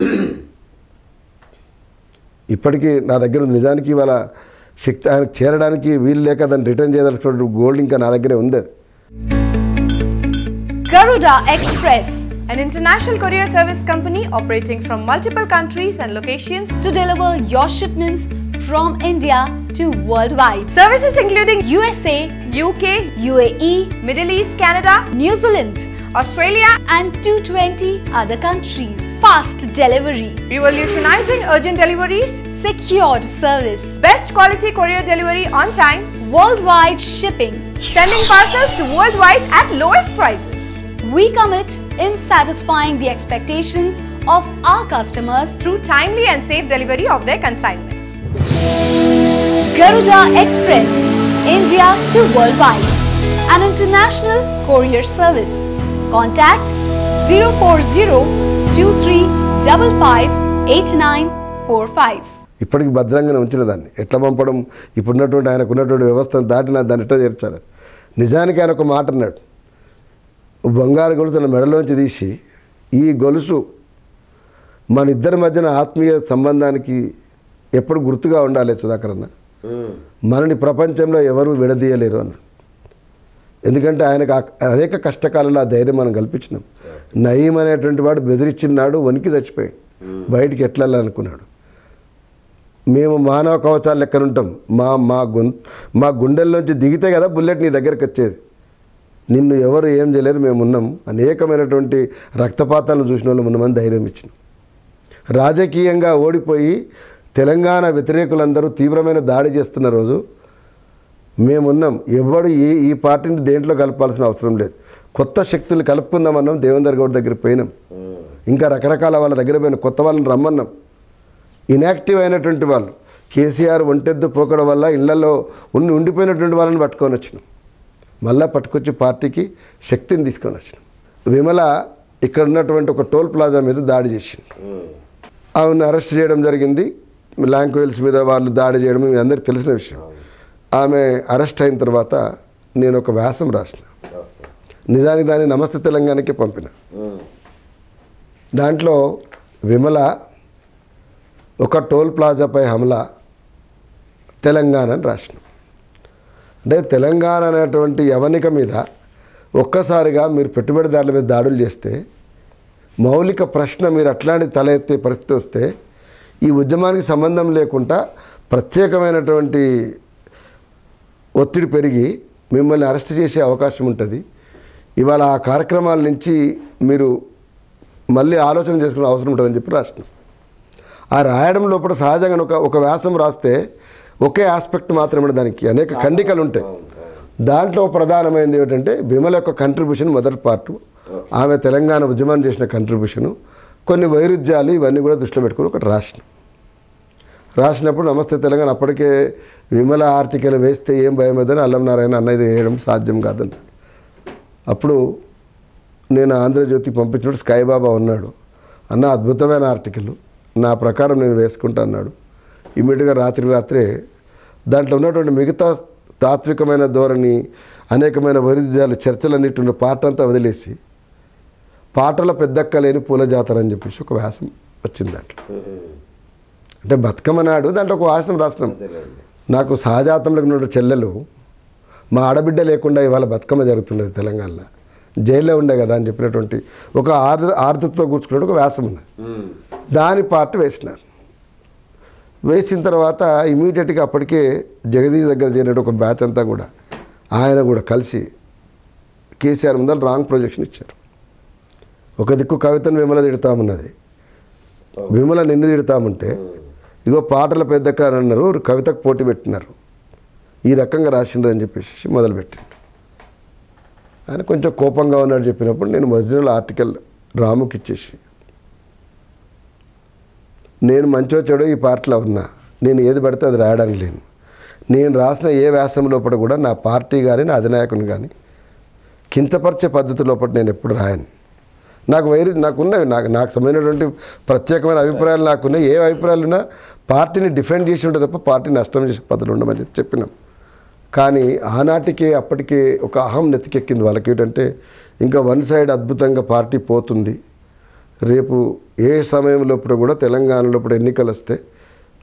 ఇప్పటికీ నా దగ్గర నిజానికి ఇవాళ శక్తి ఆయనకు చేరడానికి వీలు లేక దాన్ని రిటర్న్ చేయదలుచుకున్న గోల్డ్ ఇంకా నా దగ్గరే ఉంది. Garuda Express, an international courier service company operating from multiple countries and locations to deliver your shipments from India to worldwide. Services including USA, UK, UAE, Middle East, Canada, New Zealand, Australia and 220 other countries. Fast delivery, revolutionizing urgent deliveries, secured service, best quality courier delivery on time, worldwide shipping, sending parcels to worldwide at lowest prices. We commit in satisfying the expectations of our customers through timely and safe delivery of their consignments. Garuda Express, India to worldwide, an international courier service. Contact 04023558945. ఇప్పటికి భద్రంగానే ఉంచిన దాన్ని ఎట్లా పంపడం, ఇప్పుడున్నటువంటి ఆయనకున్నటువంటి వ్యవస్థను దాటిన దాన్ని ఎట్లా చేర్చాలి. నిజానికి ఆయన ఒక మాట అన్నాడు, బంగారు గొలుసు తన మెడలోంచి తీసి ఈ గొలుసు మన ఇద్దరి మధ్యన ఆత్మీయ సంబంధానికి ఎప్పుడు గుర్తుగా ఉండాలి సుధాకర్ అన్న. మనని ప్రపంచంలో ఎవరు విడదీయలేరు అన్న. ఎందుకంటే ఆయనకు అనేక కష్టకాలలో ఆ ధైర్యం మనం కల్పించినాం. నయీం అనేటువంటి వాడు బెదిరించినాడు, వణికి చచ్చిపోయాడు, బయటికి ఎట్లా అనుకున్నాడు. మేము మానవ కవచాలు లెక్కన ఉంటాం. మా గుండెల్లోంచి దిగితే కదా బుల్లెట్ నీ దగ్గరికి వచ్చేది. నిన్ను ఎవరు ఏం చేయలేరు, మేము ఉన్నాం. అనేకమైనటువంటి రక్తపాతాలను చూసిన వాళ్ళు ఉన్నామని ధైర్యం ఇచ్చినాం. రాజకీయంగా ఓడిపోయి తెలంగాణ వ్యతిరేకులందరూ తీవ్రమైన దాడి చేస్తున్న రోజు మేమున్నాం. ఎవడు ఈ పార్టీని దేంట్లో కలపాల్సిన అవసరం లేదు. కొత్త శక్తులు కలుపుకుందామన్నాం. దేవేందర్ గౌడ్ దగ్గర పోయినాం. ఇంకా రకరకాల వాళ్ళ దగ్గర పోయిన కొత్త వాళ్ళని రమ్మన్నాం. ఇన్యాక్టివ్ అయినటువంటి వాళ్ళు కేసీఆర్ ఒంటెద్దు పోకడం వల్ల ఇళ్లలో ఉండిపోయినటువంటి వాళ్ళని పట్టుకొని వచ్చినాం. మళ్ళా పట్టుకొచ్చి పార్టీకి శక్తిని తీసుకొని వచ్చినాం. విమల ఇక్కడ ఉన్నటువంటి ఒక టోల్ ప్లాజా మీద దాడి చేసింది. ఆమెను అరెస్ట్ చేయడం జరిగింది. ల్యాంక్వెల్స్ మీద వాళ్ళు దాడి చేయడం మీ అందరికీ తెలిసిన విషయం. ఆమె అరెస్ట్ అయిన తర్వాత నేను ఒక వ్యాసం రాసిన. నిజానికి దాన్ని నమస్తే తెలంగాణకి పంపిన. దాంట్లో విమల ఒక టోల్ ప్లాజాపై హమలా తెలంగాణ అని రాసిన. అంటే తెలంగాణ అనేటువంటి యవనిక మీద ఒక్కసారిగా మీరు పెట్టుబడిదారుల మీద దాడులు చేస్తే, మౌలిక ప్రశ్న మీరు అట్లాంటి తల ఎత్తే పరిస్థితి వస్తే ఈ ఉద్యమానికి సంబంధం లేకుండా ప్రత్యేకమైనటువంటి ఒత్తిడి పెరిగి మిమ్మల్ని అరెస్ట్ చేసే అవకాశం ఉంటుంది. ఇవాళ ఆ కార్యక్రమాల నుంచి మీరు మళ్ళీ ఆలోచన చేసుకునే అవసరం ఉంటుందని చెప్పి రాసిన. ఆ రాయడం లోపల సహజంగా ఒక వ్యాసం రాస్తే ఒకే ఆస్పెక్ట్ మాత్రమే, దానికి అనేక ఖండికలు ఉంటాయి. దాంట్లో ప్రధానమైనది ఏమిటంటే విమల యొక్క కంట్రిబ్యూషన్ మొదటి పార్ట్, ఆమె తెలంగాణ ఉద్యమాన్ని చేసిన కంట్రిబ్యూషను, కొన్ని వైరుధ్యాలు ఇవన్నీ కూడా దృష్టిలో పెట్టుకుని ఒకటి రాసినప్పుడు నమస్తే తెలంగాణ అప్పటికే విమల ఆర్టికల్ వేస్తే ఏం భయం లేదని అల్లం నారాయణ అన్నది వేయడం సాధ్యం కాదని. అప్పుడు నేను ఆంధ్రజ్యోతి పంపించినప్పుడు స్కైబాబా ఉన్నాడు, అన్న అద్భుతమైన ఆర్టికల్, నా ప్రకారం నేను వేసుకుంటా అన్నాడు. ఇమీడియట్గా రాత్రే దాంట్లో ఉన్నటువంటి మిగతా తాత్వికమైన ధోరణి, అనేకమైన వైరుధ్యాలు, చర్చలన్నిటి ఉన్న పాట అంతా వదిలేసి పాటల పెద్దక్క లేని పూల జాతర అని చెప్పేసి ఒక వ్యాసం వచ్చింది దాంట్లో. అంటే బతుకమ్మ నాడు దాంట్లో ఒక వ్యాసం రాసినాం. నాకు సహజాతంలో ఉన్న చెల్లెలు, మా ఆడబిడ్డ లేకుండా ఇవాళ బతుకమ్మ జరుగుతున్నది తెలంగాణలో, జైల్లో ఉండే కదా అని చెప్పినటువంటి ఒక ఆర్ద్రతతో కూర్చుకున్నట్టు ఒక వ్యాసం ఉన్నది. దాని పార్ట్ వేసిన తర్వాత ఇమీడియట్గా అప్పటికే జగదీష్ దగ్గర చేరినట్టు ఒక బ్యాచ్ అంతా కూడా ఆయన కూడా కలిసి కేసీఆర్ ముందర రాంగ్ ప్రొజెక్షన్ ఇచ్చారు. ఒక దిక్కు కవితను విమల తిడతామన్నది, విమల నిన్ను తిడతామంటే ఇగో పాటల పెద్దక్క అని అన్నారు, కవితకు పోటీ పెట్టినారు, ఈ రకంగా రాసిండ్రు అని చెప్పేసి మొదలుపెట్టిండు. ఆయన కొంచెం కోపంగా ఉన్నాడు చెప్పినప్పుడు నేను ఒరిజినల్ ఆర్టికల్ రాముకి ఇచ్చేసి, నేను మంచో చెడో ఈ పార్టీలో ఉన్నా, నేను ఏది పడితే అది రాయడానికి లేను, నేను రాసిన ఏ వ్యాసం లోపల కూడా నా పార్టీ కానీ నా అధినాయకుని కానీ కించపరిచే పద్ధతి లోపల నేను ఎప్పుడు రాయను. నాకున్నవి నాకు సంబంధించినటువంటి ప్రత్యేకమైన అభిప్రాయాలు నాకున్నాయి. ఏ అభిప్రాయాలు ఉన్నా పార్టీని డిఫెండ్ చేసి ఉంటుంది తప్ప పార్టీని నష్టం చేసే పద్ధతులు ఉండమని చెప్పినాం. కానీ ఆనాటికే అప్పటికే ఒక అహం నెత్తికెక్కింది వాళ్ళకి. ఏంటంటే ఇంకా వన్ సైడ్ అద్భుతంగా పార్టీ పోతుంది, రేపు ఏ సమయం లోపల కూడా తెలంగాణ లోపల ఎన్నికలు వస్తే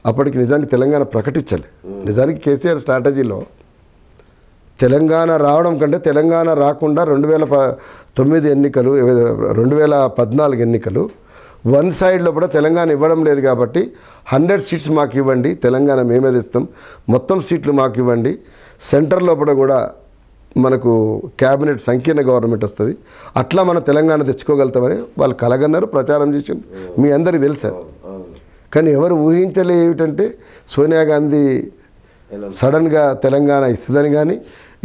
అప్పటికి నిజానికి తెలంగాణ ప్రకటించాలి. నిజానికి కేసీఆర్ స్ట్రాటజీలో తెలంగాణ రావడం కంటే తెలంగాణ రాకుండా 2009 ఎన్నికలు, 2014 ఎన్నికలు వన్ సైడ్ లోపల తెలంగాణ ఇవ్వడం లేదు కాబట్టి 100 సీట్స్ మాకు ఇవ్వండి, తెలంగాణ మేమే తెస్తాం, మొత్తం సీట్లు మాకు ఇవ్వండి, సెంటర్ లోపల కూడా మనకు క్యాబినెట్ సంకీర్ణ గవర్నమెంట్ వస్తుంది, అట్లా మనం తెలంగాణ తెచ్చుకోగలుగుతామని వాళ్ళు కలగన్నారు, ప్రచారం చేసింది, మీ అందరికీ తెలుసా. కానీ ఎవరు ఊహించలే ఏమిటంటే సోనియా గాంధీ సడన్గా తెలంగాణ ఇస్తుందని కానీ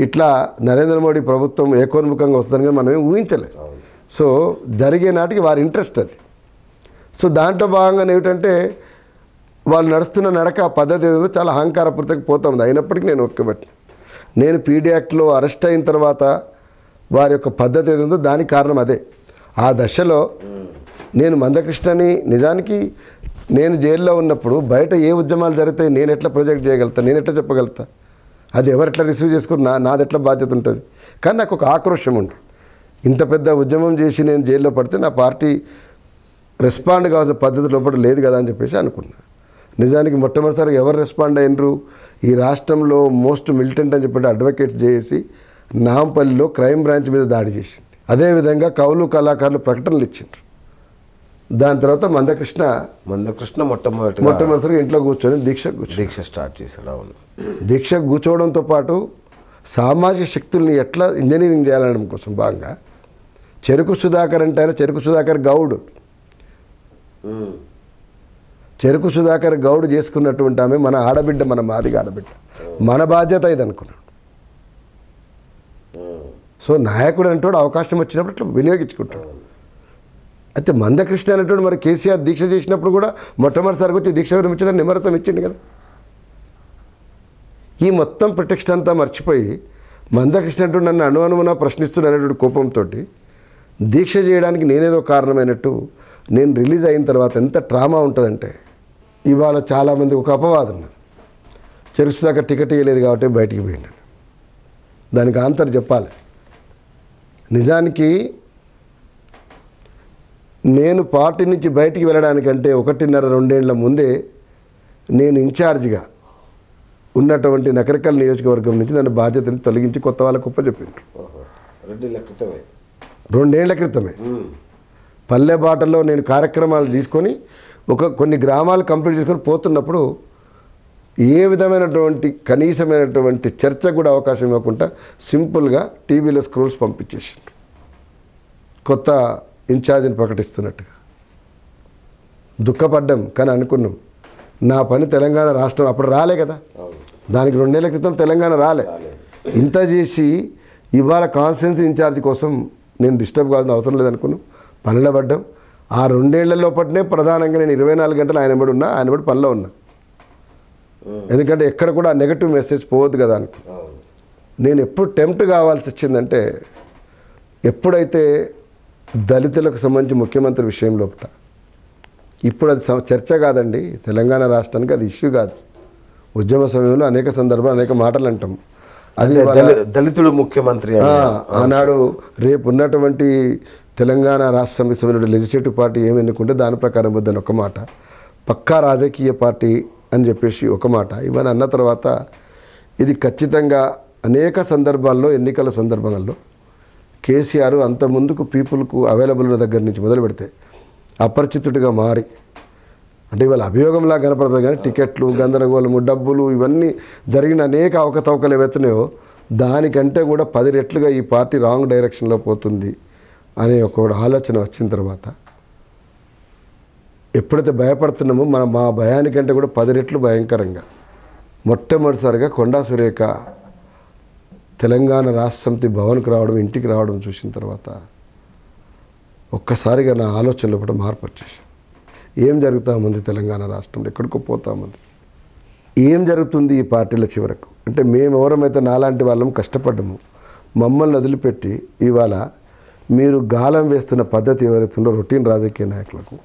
ఇట్లా నరేంద్ర మోడీ ప్రభుత్వం ఏకోన్ముఖంగా వస్తుందని కానీ మనం ఊహించలే. సో జరిగే నాటికి వారి ఇంట్రెస్ట్ అది. సో దాంట్లో భాగంగా ఏమిటంటే వాళ్ళు నడుస్తున్న నడక పద్ధతి ఏదో చాలా అహంకారపూర్తికి పోతా ఉంది. అయినప్పటికీ నేను ఒప్పుకోబట్టి నేను పీడీ యాక్ట్లో అరెస్ట్ అయిన తర్వాత వారి యొక్క పద్ధతి ఏదో దానికి కారణం అదే. ఆ దశలో నేను మందకృష్ణని నిజానికి నేను జైల్లో ఉన్నప్పుడు బయట ఏ ఉద్యమాలు జరుగుతాయి నేను ఎట్లా ప్రొజెక్ట్ చేయగలుగుతా, నేను ఎట్లా చెప్పగలుగుతా, అది ఎవరెట్లా రిసీవ్ చేసుకుని నాది ఎట్లా బాధ్యత ఉంటుంది. కానీ నాకు ఒక ఆక్రోషం ఉంది, ఇంత పెద్ద ఉద్యమం చేసి నేను జైల్లో పడితే నా పార్టీ రెస్పాండ్ కావాల్సిన పద్ధతి లోపల లేదు కదా అని చెప్పేసి అనుకున్నా. నిజానికి మొట్టమొదటిసారి ఎవరు రెస్పాండ్ అయినరు, ఈ రాష్ట్రంలో మోస్ట్ మిలిటెంట్ అని చెప్పి అడ్వకేట్స్ చేసి నాంపల్లిలో క్రైమ్ బ్రాంచ్ మీద దాడి చేసింది. అదేవిధంగా కవులు కళాకారులు ప్రకటనలు ఇచ్చిండ్రు. దాని తర్వాత మందకృష్ణ మొట్టమొదటిసారిగా ఇంట్లో కూర్చొని దీక్ష స్టార్ట్ చేశాడు. అవును, దీక్ష కూర్చోవడంతో పాటు సామాజిక శక్తుల్ని ఎట్లా ఇంజనీరింగ్ చేయాలనడం కోసం భాగంగా చెరుకు సుధాకర్ అంటే ఆయన చెరుకు సుధాకర్ గౌడ్, చెరుకు సుధాకర్ గౌడ్ చేసుకున్నటువంటి ఆమె మన ఆడబిడ్డ, మన మాదిగా ఆడబిడ్డ, మన బాధ్యత ఇది అనుకున్నాడు. సో నాయకుడు అంటాడు అవకాశం వచ్చినప్పుడు ఇట్లా వినియోగించుకుంటాడు. అయితే మందకృష్ణ అనేటువంటి మరి కేసీఆర్ దీక్ష చేసినప్పుడు కూడా మొట్టమొదటిసారికి వచ్చి దీక్ష విరమించడానికి నిమ్మరసం ఇచ్చిండు కదా. ఈ మొత్తం ప్రొటెక్షన్ అంతా మర్చిపోయి మందకృష్ణ అంటూ నన్ను అనుమానమున ప్రశ్నిస్తున్నటువంటి కోపంతో దీక్ష చేయడానికి నేనేదో కారణమైనట్టు నేను రిలీజ్ అయిన తర్వాత ఎంత ట్రామా ఉంటుందంటే, ఇవాళ చాలామంది ఒక అపవాదం, చెరుకు సుధాకర్ టికెట్ ఇవ్వలేదు కాబట్టి బయటికి పోయినాడు. దానికి ఆన్సర్ చెప్పాలి. నిజానికి నేను పార్టీ నుంచి బయటికి వెళ్ళడానికంటే 1.5-2 ఏళ్ల ముందే నేను ఇన్ఛార్జిగా ఉన్నటువంటి నకరికల్ నియోజకవర్గం నుంచి నన్ను బాధ్యతని తొలగించి కొత్త వాళ్ళకు ఒప్పచెప్పిండ్రు. 2 ఏళ్ల క్రితమే పల్లె బాటలో నేను కార్యక్రమాలు తీసుకొని కొన్ని గ్రామాలు కంప్లీట్ చేసుకొని పోతున్నప్పుడు ఏ విధమైనటువంటి కనీసమైనటువంటి చర్చకు కూడా అవకాశం ఇవ్వకుండా సింపుల్గా టీవీలో స్క్రోల్స్ పంపించేసిండ్రు కొత్త ఇన్ఛార్జిని ప్రకటిస్తున్నట్టుగా. దుఃఖపడ్డాం, కానీ అనుకున్నాం నా పని తెలంగాణ రాష్ట్రం అప్పుడు రాలే కదా, దానికి 2 నెలల క్రితం తెలంగాణ రాలే. ఇంత చేసి ఇవాళ కాన్స్టిట్యున్సీ ఇన్ఛార్జ్ కోసం నేను డిస్టర్బ్ కావాల్సిన అవసరం లేదనుకున్నాను. పనిలో పడ్డాం. ఆ 2 ఏళ్ల లోపలనే ప్రధానంగా నేను 24 గంటలు ఆయన బడి ఉన్నా, ఆయన బడి పనిలో ఉన్నా. ఎందుకంటే ఎక్కడ కూడా నెగటివ్ మెసేజ్ పోవద్దు కదా అనుకో. నేను ఎప్పుడు టెంప్ట్ కావాల్సి వచ్చిందంటే ఎప్పుడైతే దళితులకు సంబంధించి ముఖ్యమంత్రి విషయం లోపల, ఇప్పుడు అది చర్చ కాదండి, తెలంగాణ రాష్ట్రానికి అది ఇష్యూ కాదు. ఉద్యమ సమయంలో అనేక సందర్భాలు అనేక మాటలు అంటాం. అది దళితుడు ముఖ్యమంత్రి ఆనాడు రేపు ఉన్నటువంటి తెలంగాణ రాష్ట్ర సమితి సభ్యులు లెజిస్లేటివ్ పార్టీ ఏమి ఎన్నుకుంటే దాని ప్రకారం వద్దని ఒక మాట, పక్కా రాజకీయ పార్టీ అని చెప్పేసి ఒక మాట. ఇవన్నీ అన్న తర్వాత ఇది ఖచ్చితంగా అనేక సందర్భాల్లో ఎన్నికల సందర్భాల్లో కేసీఆర్ అంత ముందుకు పీపుల్కు అవైలబుల్ ఉన్న దగ్గర నుంచి మొదలు పెడితే అపరిచితుడిగా మారి, అంటే ఇవాళ అభియోగంలా కనపడుతుంది కానీ టికెట్లు, గందరగోళము, డబ్బులు ఇవన్నీ జరిగిన అనేక అవకతవకలు ఏవైతున్నాయో దానికంటే కూడా 10 రెట్లుగా ఈ పార్టీ రాంగ్ డైరెక్షన్లో పోతుంది అనే ఒక ఆలోచన వచ్చిన తర్వాత ఎప్పుడైతే భయపడుతున్నామో మా భయానికంటే కూడా 10 రెట్లు భయంకరంగా మొట్టమొదటిసారిగా కొండా సురేఖ తెలంగాణ రాష్ట్ర సమితి భవన్కి రావడం, ఇంటికి రావడం చూసిన తర్వాత ఒక్కసారిగా నా ఆలోచనలో కూడా మార్పు వచ్చేసి, ఏం జరుగుతామంది తెలంగాణ రాష్ట్రంలో, ఎక్కడికో పోతామంది, ఏం జరుగుతుంది ఈ పార్టీల చివరకు అంటే మేము ఎవరమైతే నాలాంటి వాళ్ళం కష్టపడ్డాము, మమ్మల్ని వదిలిపెట్టి ఇవాళ మీరు గాలం వేస్తున్న పద్ధతి ఎవరైతుందో రొటీన్ రాజకీయ నాయకులకు,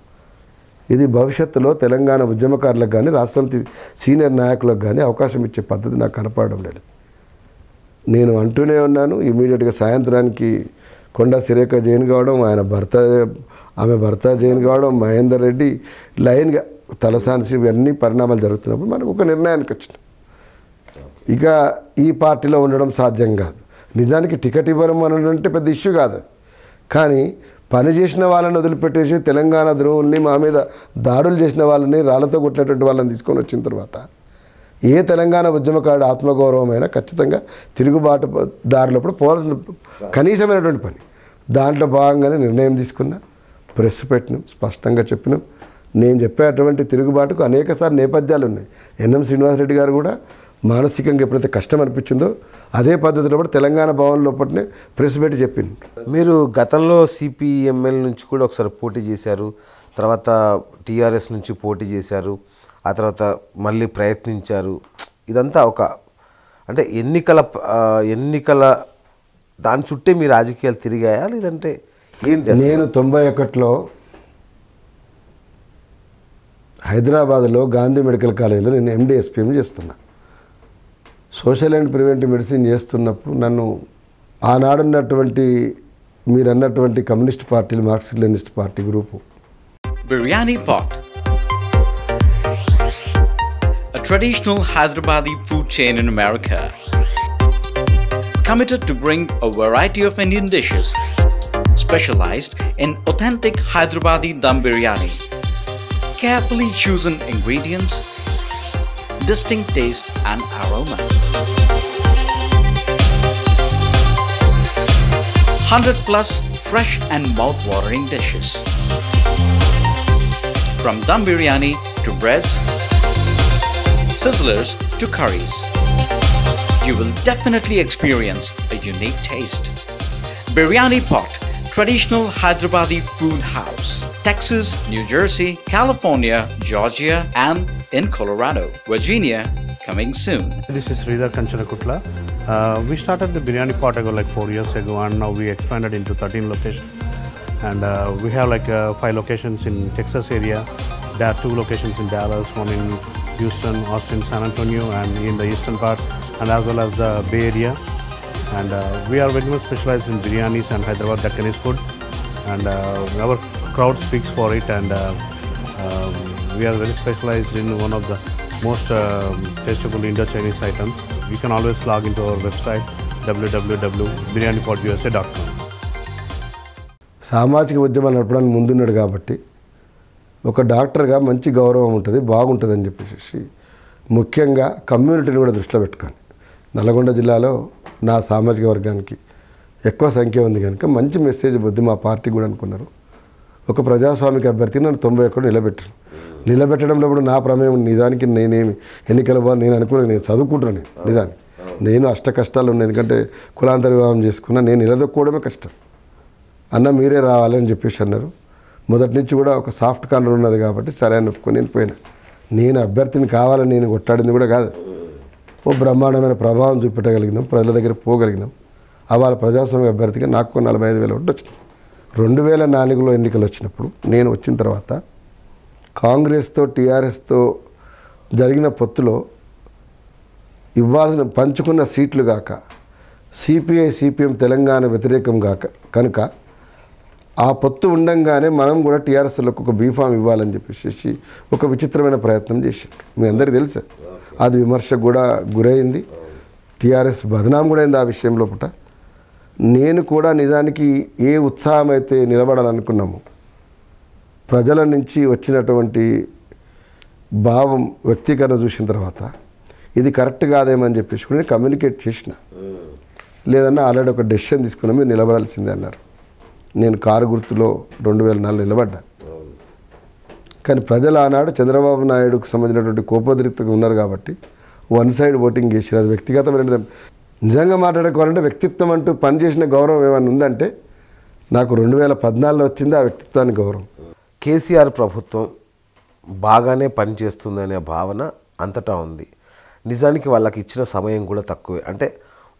ఇది భవిష్యత్తులో తెలంగాణ ఉద్యమకారులకు కానీ రాష్ట్ర సమితి సీనియర్ నాయకులకు కానీ అవకాశం ఇచ్చే పద్ధతి నాకు కనపడడం లేదు. నేను అంటూనే ఉన్నాను. ఇమీడియట్గా సాయంత్రానికి కొండా సురేఖ జైన్ కావడం, ఆమె భర్త జైన్ కావడం, మహేందర్ రెడ్డి లైన్గా తలసాని ఇవన్నీ పరిణామాలు జరుగుతున్నప్పుడు మనకు ఒక నిర్ణయానికి వచ్చినాం, ఇక ఈ పార్టీలో ఉండడం సాధ్యం కాదు. నిజానికి టికెట్ ఇవ్వడం అని అంటే పెద్ద ఇష్యూ కాదు, కానీ పని చేసిన వాళ్ళని వదిలిపెట్టేసి తెలంగాణ ద్రోహుల్ని, మా మీద దాడులు చేసిన వాళ్ళని, రాళ్లతో కొట్టినటువంటి వాళ్ళని తీసుకొని వచ్చిన తర్వాత ఏ తెలంగాణ ఉద్యమకారుడు ఆత్మగౌరవమైనా ఖచ్చితంగా తిరుగుబాటు దారిలోప్పుడు పోవాల్సిన కనీసమైనటువంటి పని. దాంట్లో భాగంగానే నిర్ణయం తీసుకున్నా, ప్రెస్ పెట్టినాం, స్పష్టంగా చెప్పినాం. నేను చెప్పే అటువంటి తిరుగుబాటుకు అనేకసార్లు నేపథ్యాలు ఉన్నాయి. ఎన్ఎం శ్రీనివాసరెడ్డి గారు కూడా మానసికంగా ఎప్పుడైతే కష్టం అనిపించిందో అదే పద్ధతిలో కూడా తెలంగాణ భవన్ లోపలనే ప్రెస్ పెట్టి చెప్పింది. మీరు గతంలో సిపిఎంఎల్ నుంచి కూడా ఒకసారి పోటీ చేశారు, తర్వాత టీఆర్ఎస్ నుంచి పోటీ చేశారు, ఆ తర్వాత మళ్ళీ ప్రయత్నించారు. ఇదంతా ఒక అంటే ఎన్నికల దాని చుట్టే మీ రాజకీయాలు తిరిగాయా లేదంటే ఏంటి? నేను 91లో హైదరాబాద్లో గాంధీ మెడికల్ కాలేజీలో నేను MD-SPM చేస్తున్నా. సోషల్ అండ్ ప్రివెంటివ్ మెడిసిన్ చేస్తున్నప్పుడు నన్ను ఆనాడున్నటువంటి మీరు అన్నటువంటి కమ్యూనిస్ట్ పార్టీలు, Marxist Leninist party group Biryani Pot, a traditional Hyderabadi food chain in America, committed to bring a variety of Indian dishes, specialized in authentic Hyderabadi dum biryani, carefully chosen ingredients, distinct taste and aroma. 100+ fresh and mouth-watering dishes. From dum biryani to breads, sizzlers to curries, you will definitely experience a unique taste. Biryani Pot, traditional Hyderabadi food house, Texas, New Jersey, California, Georgia, and in Colorado, Virginia, coming soon. This is Sridhar Kanchanakutla. We started the Biryani Pot ago like 4 years ago, and now we expanded into 13 locations. And we have like 5 locations in Texas area. There are 2 locations in Dallas, one in Houston, Austin, San Antonio, and in the eastern part, and as well as the Bay Area. And we are very much specialized in biryanis and Hyderabad Deccanese food. And our crowd speaks for it, and we are very specialized in one of the most tastable Indo-Chinese items. You can always log into our website www.biryanipot.usa.com. సామాజిక ఉద్యమాలు నడపడానికి ముందున్నాడు కాబట్టి ఒక డాక్టర్గా మంచి గౌరవం ఉంటుంది, బాగుంటుంది అని చెప్పేసి ముఖ్యంగా కమ్యూనిటీని కూడా దృష్టిలో పెట్టుకొని నల్గొండ జిల్లాలో నా సామాజిక వర్గానికి ఎక్కువ సంఖ్య ఉంది కనుక మంచి మెసేజ్ బుద్ధి మా పార్టీ కూడా అనుకున్నారు. ఒక ప్రజాస్వామిక అభ్యర్థిని నన్ను 91 నిలబెట్టారు. నిలబెట్టడంలో కూడా నా ప్రమేయం నిజానికి నేనేమి ఎన్నికల వాళ్ళు నేను అనుకున్నాను, నేను చదువుకుంటున్నాను నిజానికి. నేను అష్ట కష్టాలు ఉన్నాయి, ఎందుకంటే కులాంతర వివాహం చేసుకున్నా, నేను నిలదొక్కోవడమే కష్టం. అన్న మీరే రావాలని చెప్పేసి అన్నారు. మొదటి నుంచి కూడా ఒక సాఫ్ట్ కార్నర్ ఉన్నది కాబట్టి సరే అని ఒప్పుకొని నేను పోయినా. నేను అభ్యర్థిని కావాలని నేను కొట్టాడింది కూడా కాదు. ఓ బ్రహ్మాండమైన ప్రభావం చూపెట్టగలిగినాం, ప్రజల దగ్గర పోగలిగినాం. అవాళ ప్రజాస్వామ్య అభ్యర్థిగా నాకు 45,000 ఓట్లు వచ్చినాయి. 2004లో ఎన్నికలు వచ్చినప్పుడు నేను వచ్చిన తర్వాత కాంగ్రెస్తో టీఆర్ఎస్తో జరిగిన పొత్తులో ఇవ్వాల్సిన పంచుకున్న సీట్లు గాక సిపిఐ సిపిఎం తెలంగాణ వ్యతిరేకం గాక కనుక ఆ పొత్తు ఉండంగానే మనం కూడా టీఆర్ఎస్లకు ఒక బీఫామ్ ఇవ్వాలని చెప్పేసి ఒక విచిత్రమైన ప్రయత్నం చేశారు. మీ అందరికీ తెలుసా, అది విమర్శకు కూడా గురైంది. టీఆర్ఎస్ బదనాం కూడా అయింది ఆ విషయంలో. పుట నేను కూడా నిజానికి ఏ ఉత్సాహం అయితే నిలబడాలనుకున్నాము, ప్రజల నుంచి వచ్చినటువంటి భావం వ్యక్తీకరణ చూసిన తర్వాత ఇది కరెక్ట్ కాదేమని చెప్పేసి కూడా కమ్యూనికేట్ చేసిన. లేదన్నా ఆల్రెడీ ఒక డెసిషన్ తీసుకున్నాం, మీరు నిలబడాల్సిందే అన్నారు. నేను కారు గుర్తులో 2004 నిలబడ్డా. కానీ ప్రజలు ఆనాడు చంద్రబాబు నాయుడుకు సంబంధించినటువంటి కోపోద్రిక్తంగా ఉన్నారు కాబట్టి వన్ సైడ్ ఓటింగ్ చేసారు. అది వ్యక్తిగతమైన, నిజంగా మాట్లాడుకోవాలంటే వ్యక్తిత్వం అంటూ పనిచేసిన గౌరవం ఏమైనా ఉందంటే నాకు 2014లో వచ్చింది ఆ వ్యక్తిత్వానికి గౌరవం. కేసీఆర్ ప్రభుత్వం బాగానే పనిచేస్తుందనే భావన అంతటా ఉంది. నిజానికి వాళ్ళకి ఇచ్చిన సమయం కూడా తక్కువే. అంటే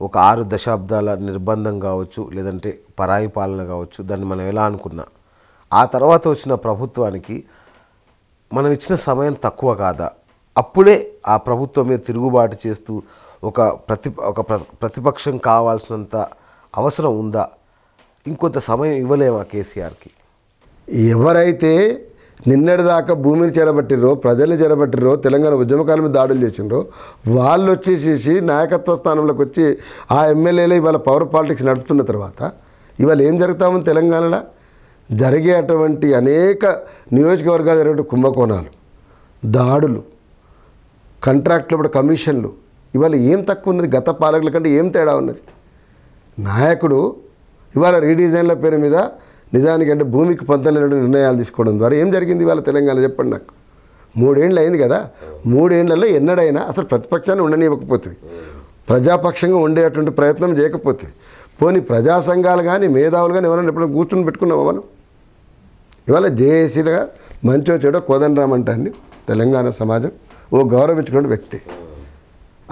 ఒక 6 దశాబ్దాల నిర్బంధం కావచ్చు, లేదంటే పరాయి పాలన కావచ్చు, దాన్ని మనం ఎలా అనుకున్నా, ఆ తర్వాత వచ్చిన ప్రభుత్వానికి మనం ఇచ్చిన సమయం తక్కువ కాదా? అప్పుడే ఆ ప్రభుత్వం మీద తిరుగుబాటు చేస్తూ ఒక ప్రతిపక్షం కావాల్సినంత అవసరం ఉందా? ఇంకొంత సమయం ఇవ్వలేమా కేసీఆర్కి? ఎవరైతే నిన్నటిదాకా భూమిని చేరబట్టిరో, ప్రజల్ని చేరబట్టిరో, తెలంగాణ ఉద్యమకాల మీద దాడులు చేసినరో వాళ్ళు వచ్చేసేసి నాయకత్వ స్థానంలోకి వచ్చి ఆ ఎమ్మెల్యేలే ఇవాళ పవర్ పాలిటిక్స్ నడుపుతున్న తర్వాత ఇవాళ ఏం జరుగుతామని తెలంగాణలో జరిగే అటువంటి అనేక నియోజకవర్గాలు జరిగే కుంభకోణాలు, దాడులు, కాంట్రాక్టులు, ఇప్పుడు కమిషన్లు, ఇవాళ ఏం తక్కువ ఉన్నది? గత పాలకుల కంటే ఏం తేడా ఉన్నది? నాయకుడు ఇవాళ రీడిజైన్ల పేరు మీద నిజానికి అంటే భూమికి పొందలేని నిర్ణయాలు తీసుకోవడం ద్వారా ఏం జరిగింది ఇవాళ తెలంగాణ? చెప్పండి నాకు. 3 ఏళ్ళు అయింది కదా. 3 ఏళ్లలో ఎన్నడైనా అసలు ప్రతిపక్షాన్ని ఉండనివ్వకపోతుంది, ప్రజాపక్షంగా ఉండేటువంటి ప్రయత్నం చేయకపోతుంది. పోనీ ప్రజా సంఘాలు కానీ మేధావులు కానీ ఎవరైనా ఎప్పుడైనా కూర్చుని పెట్టుకున్నామా మనం? ఇవాళ జేఏసీలుగా మంచో చెడో కోదండరామ్ అంటాన్ని తెలంగాణ సమాజం ఓ గౌరవించుకున్న వ్యక్తి.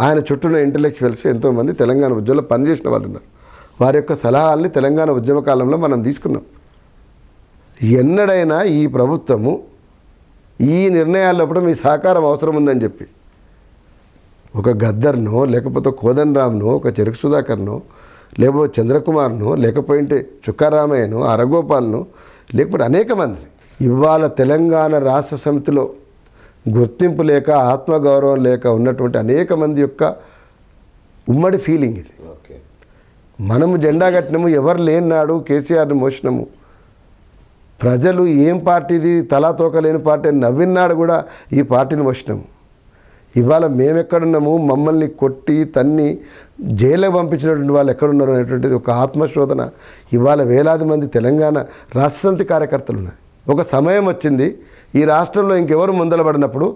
ఆయన చుట్టూ ఇంటలెక్చువల్స్ ఎంతోమంది తెలంగాణ ఉద్యమంలో పనిచేసిన వాళ్ళు ఉన్నారు. వారి యొక్క సలహాలని తెలంగాణ ఉద్యమ కాలంలో మనం తీసుకున్నాం. ఎన్నడైనా ఈ ప్రభుత్వము ఈ నిర్ణయాలప్పుడు మీ సహకారం అవసరం ఉందని చెప్పి ఒక గద్దర్నో, లేకపోతే కోదండరామ్నో, ఒక చెరుకు సుధాకర్నో, లేకపోతే చంద్రకుమార్నో, లేకపోతే చుక్కారామయ్యనో, అరగోపాల్నో, లేకపోతే అనేక మంది ఇవాళ తెలంగాణ రాష్ట్ర సమితిలో గుర్తింపు లేక, ఆత్మగౌరవం లేక ఉన్నటువంటి అనేక మంది యొక్క ఉమ్మడి ఫీలింగ్ ఇది. మనము జెండా కట్టినము, ఎవరు లేనాడు కేసీఆర్ని మోసినాము. ప్రజలు ఏం పార్టీది తలాతోక లేని పార్టీ అని నవ్వినాడు కూడా ఈ పార్టీని మోసినాము. ఇవాళ మేమెక్కడున్నాము, మమ్మల్ని కొట్టి తన్ని జైలుకు పంపించినటువంటి వాళ్ళు ఎక్కడున్నారు అనేటువంటిది ఒక ఆత్మశోధన ఇవాళ వేలాది మంది తెలంగాణ రాష్ట్ర సమితి కార్యకర్తలు ఉన్నారు. ఒక సమయం వచ్చింది, ఈ రాష్ట్రంలో ఇంకెవరు ముందలబడినప్పుడు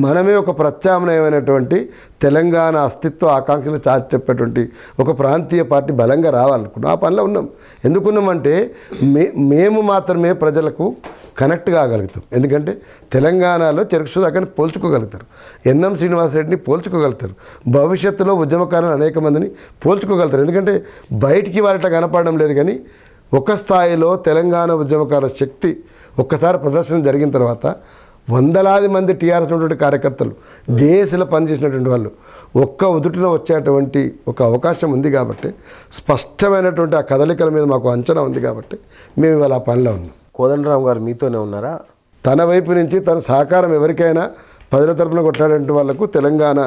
మనమే ఒక ప్రత్యామ్నాయమైనటువంటి తెలంగాణ అస్తిత్వ ఆకాంక్షలు చాటి చెప్పేటువంటి ఒక ప్రాంతీయ పార్టీ బలంగా రావాలనుకున్నాం. ఆ పనిలో ఉన్నాం. ఎందుకున్నామంటే మేము మాత్రమే ప్రజలకు కనెక్ట్ కాగలుగుతాం. ఎందుకంటే తెలంగాణలో చెరుకు సుధాకర్ని పోల్చుకోగలుగుతారు, ఎన్ఎం శ్రీనివాసరెడ్డిని పోల్చుకోగలుగుతారు, భవిష్యత్తులో ఉద్యమకారులు అనేక మందిని పోల్చుకోగలుగుతారు. ఎందుకంటే బయటికి వాళ్ళ కనపడడం లేదు, కానీ ఒక స్థాయిలో తెలంగాణ ఉద్యమకారుల శక్తి ఒక్కసారి ప్రదర్శన జరిగిన తర్వాత వందలాది మంది టీఆర్ఎస్ ఉన్నటువంటి కార్యకర్తలు, జేఏసీలో పనిచేసినటువంటి వాళ్ళు ఒక్క ఉదుటిన వచ్చేటువంటి ఒక అవకాశం ఉంది కాబట్టి, స్పష్టమైనటువంటి ఆ కదలికల మీద మాకు అంచనా ఉంది కాబట్టి మేము ఇవాళ ఆ పనిలో ఉన్నాం. కోదండరామ్ గారు మీతోనే ఉన్నారా? తన వైపు నుంచి తన సహకారం ఎవరికైనా ప్రజల తరపున కొట్లాడే వాళ్ళకు, తెలంగాణ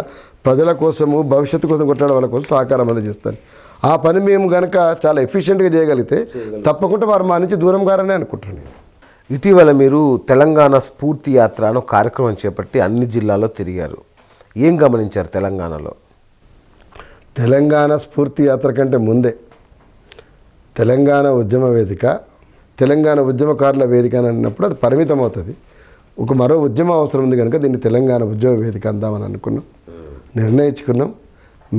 ప్రజల కోసము భవిష్యత్తు కోసం కొట్లాడే వాళ్ళ కోసం సహకారం అందజేస్తాను. ఆ పని మేము కనుక చాలా ఎఫిషియెంట్గా చేయగలిగితే తప్పకుండా వారు మా నుంచి దూరం కారనే అనుకుంటున్నాను. ఇటీవల మీరు తెలంగాణ స్ఫూర్తి యాత్ర అనే కార్యక్రమం చేపట్టి అన్ని జిల్లాల్లో తిరిగారు. ఏం గమనించారు తెలంగాణలో? తెలంగాణ స్ఫూర్తి యాత్ర కంటే ముందే తెలంగాణ ఉద్యమ వేదిక తెలంగాణ ఉద్యమకారుల వేదిక అని అన్నప్పుడు అది పరిమితం అవుతుంది. ఒక మరో ఉద్యమం అవసరం ఉంది కనుక దీన్ని తెలంగాణ ఉద్యమ వేదిక అందామని అనుకున్నాం, నిర్ణయించుకున్నాం.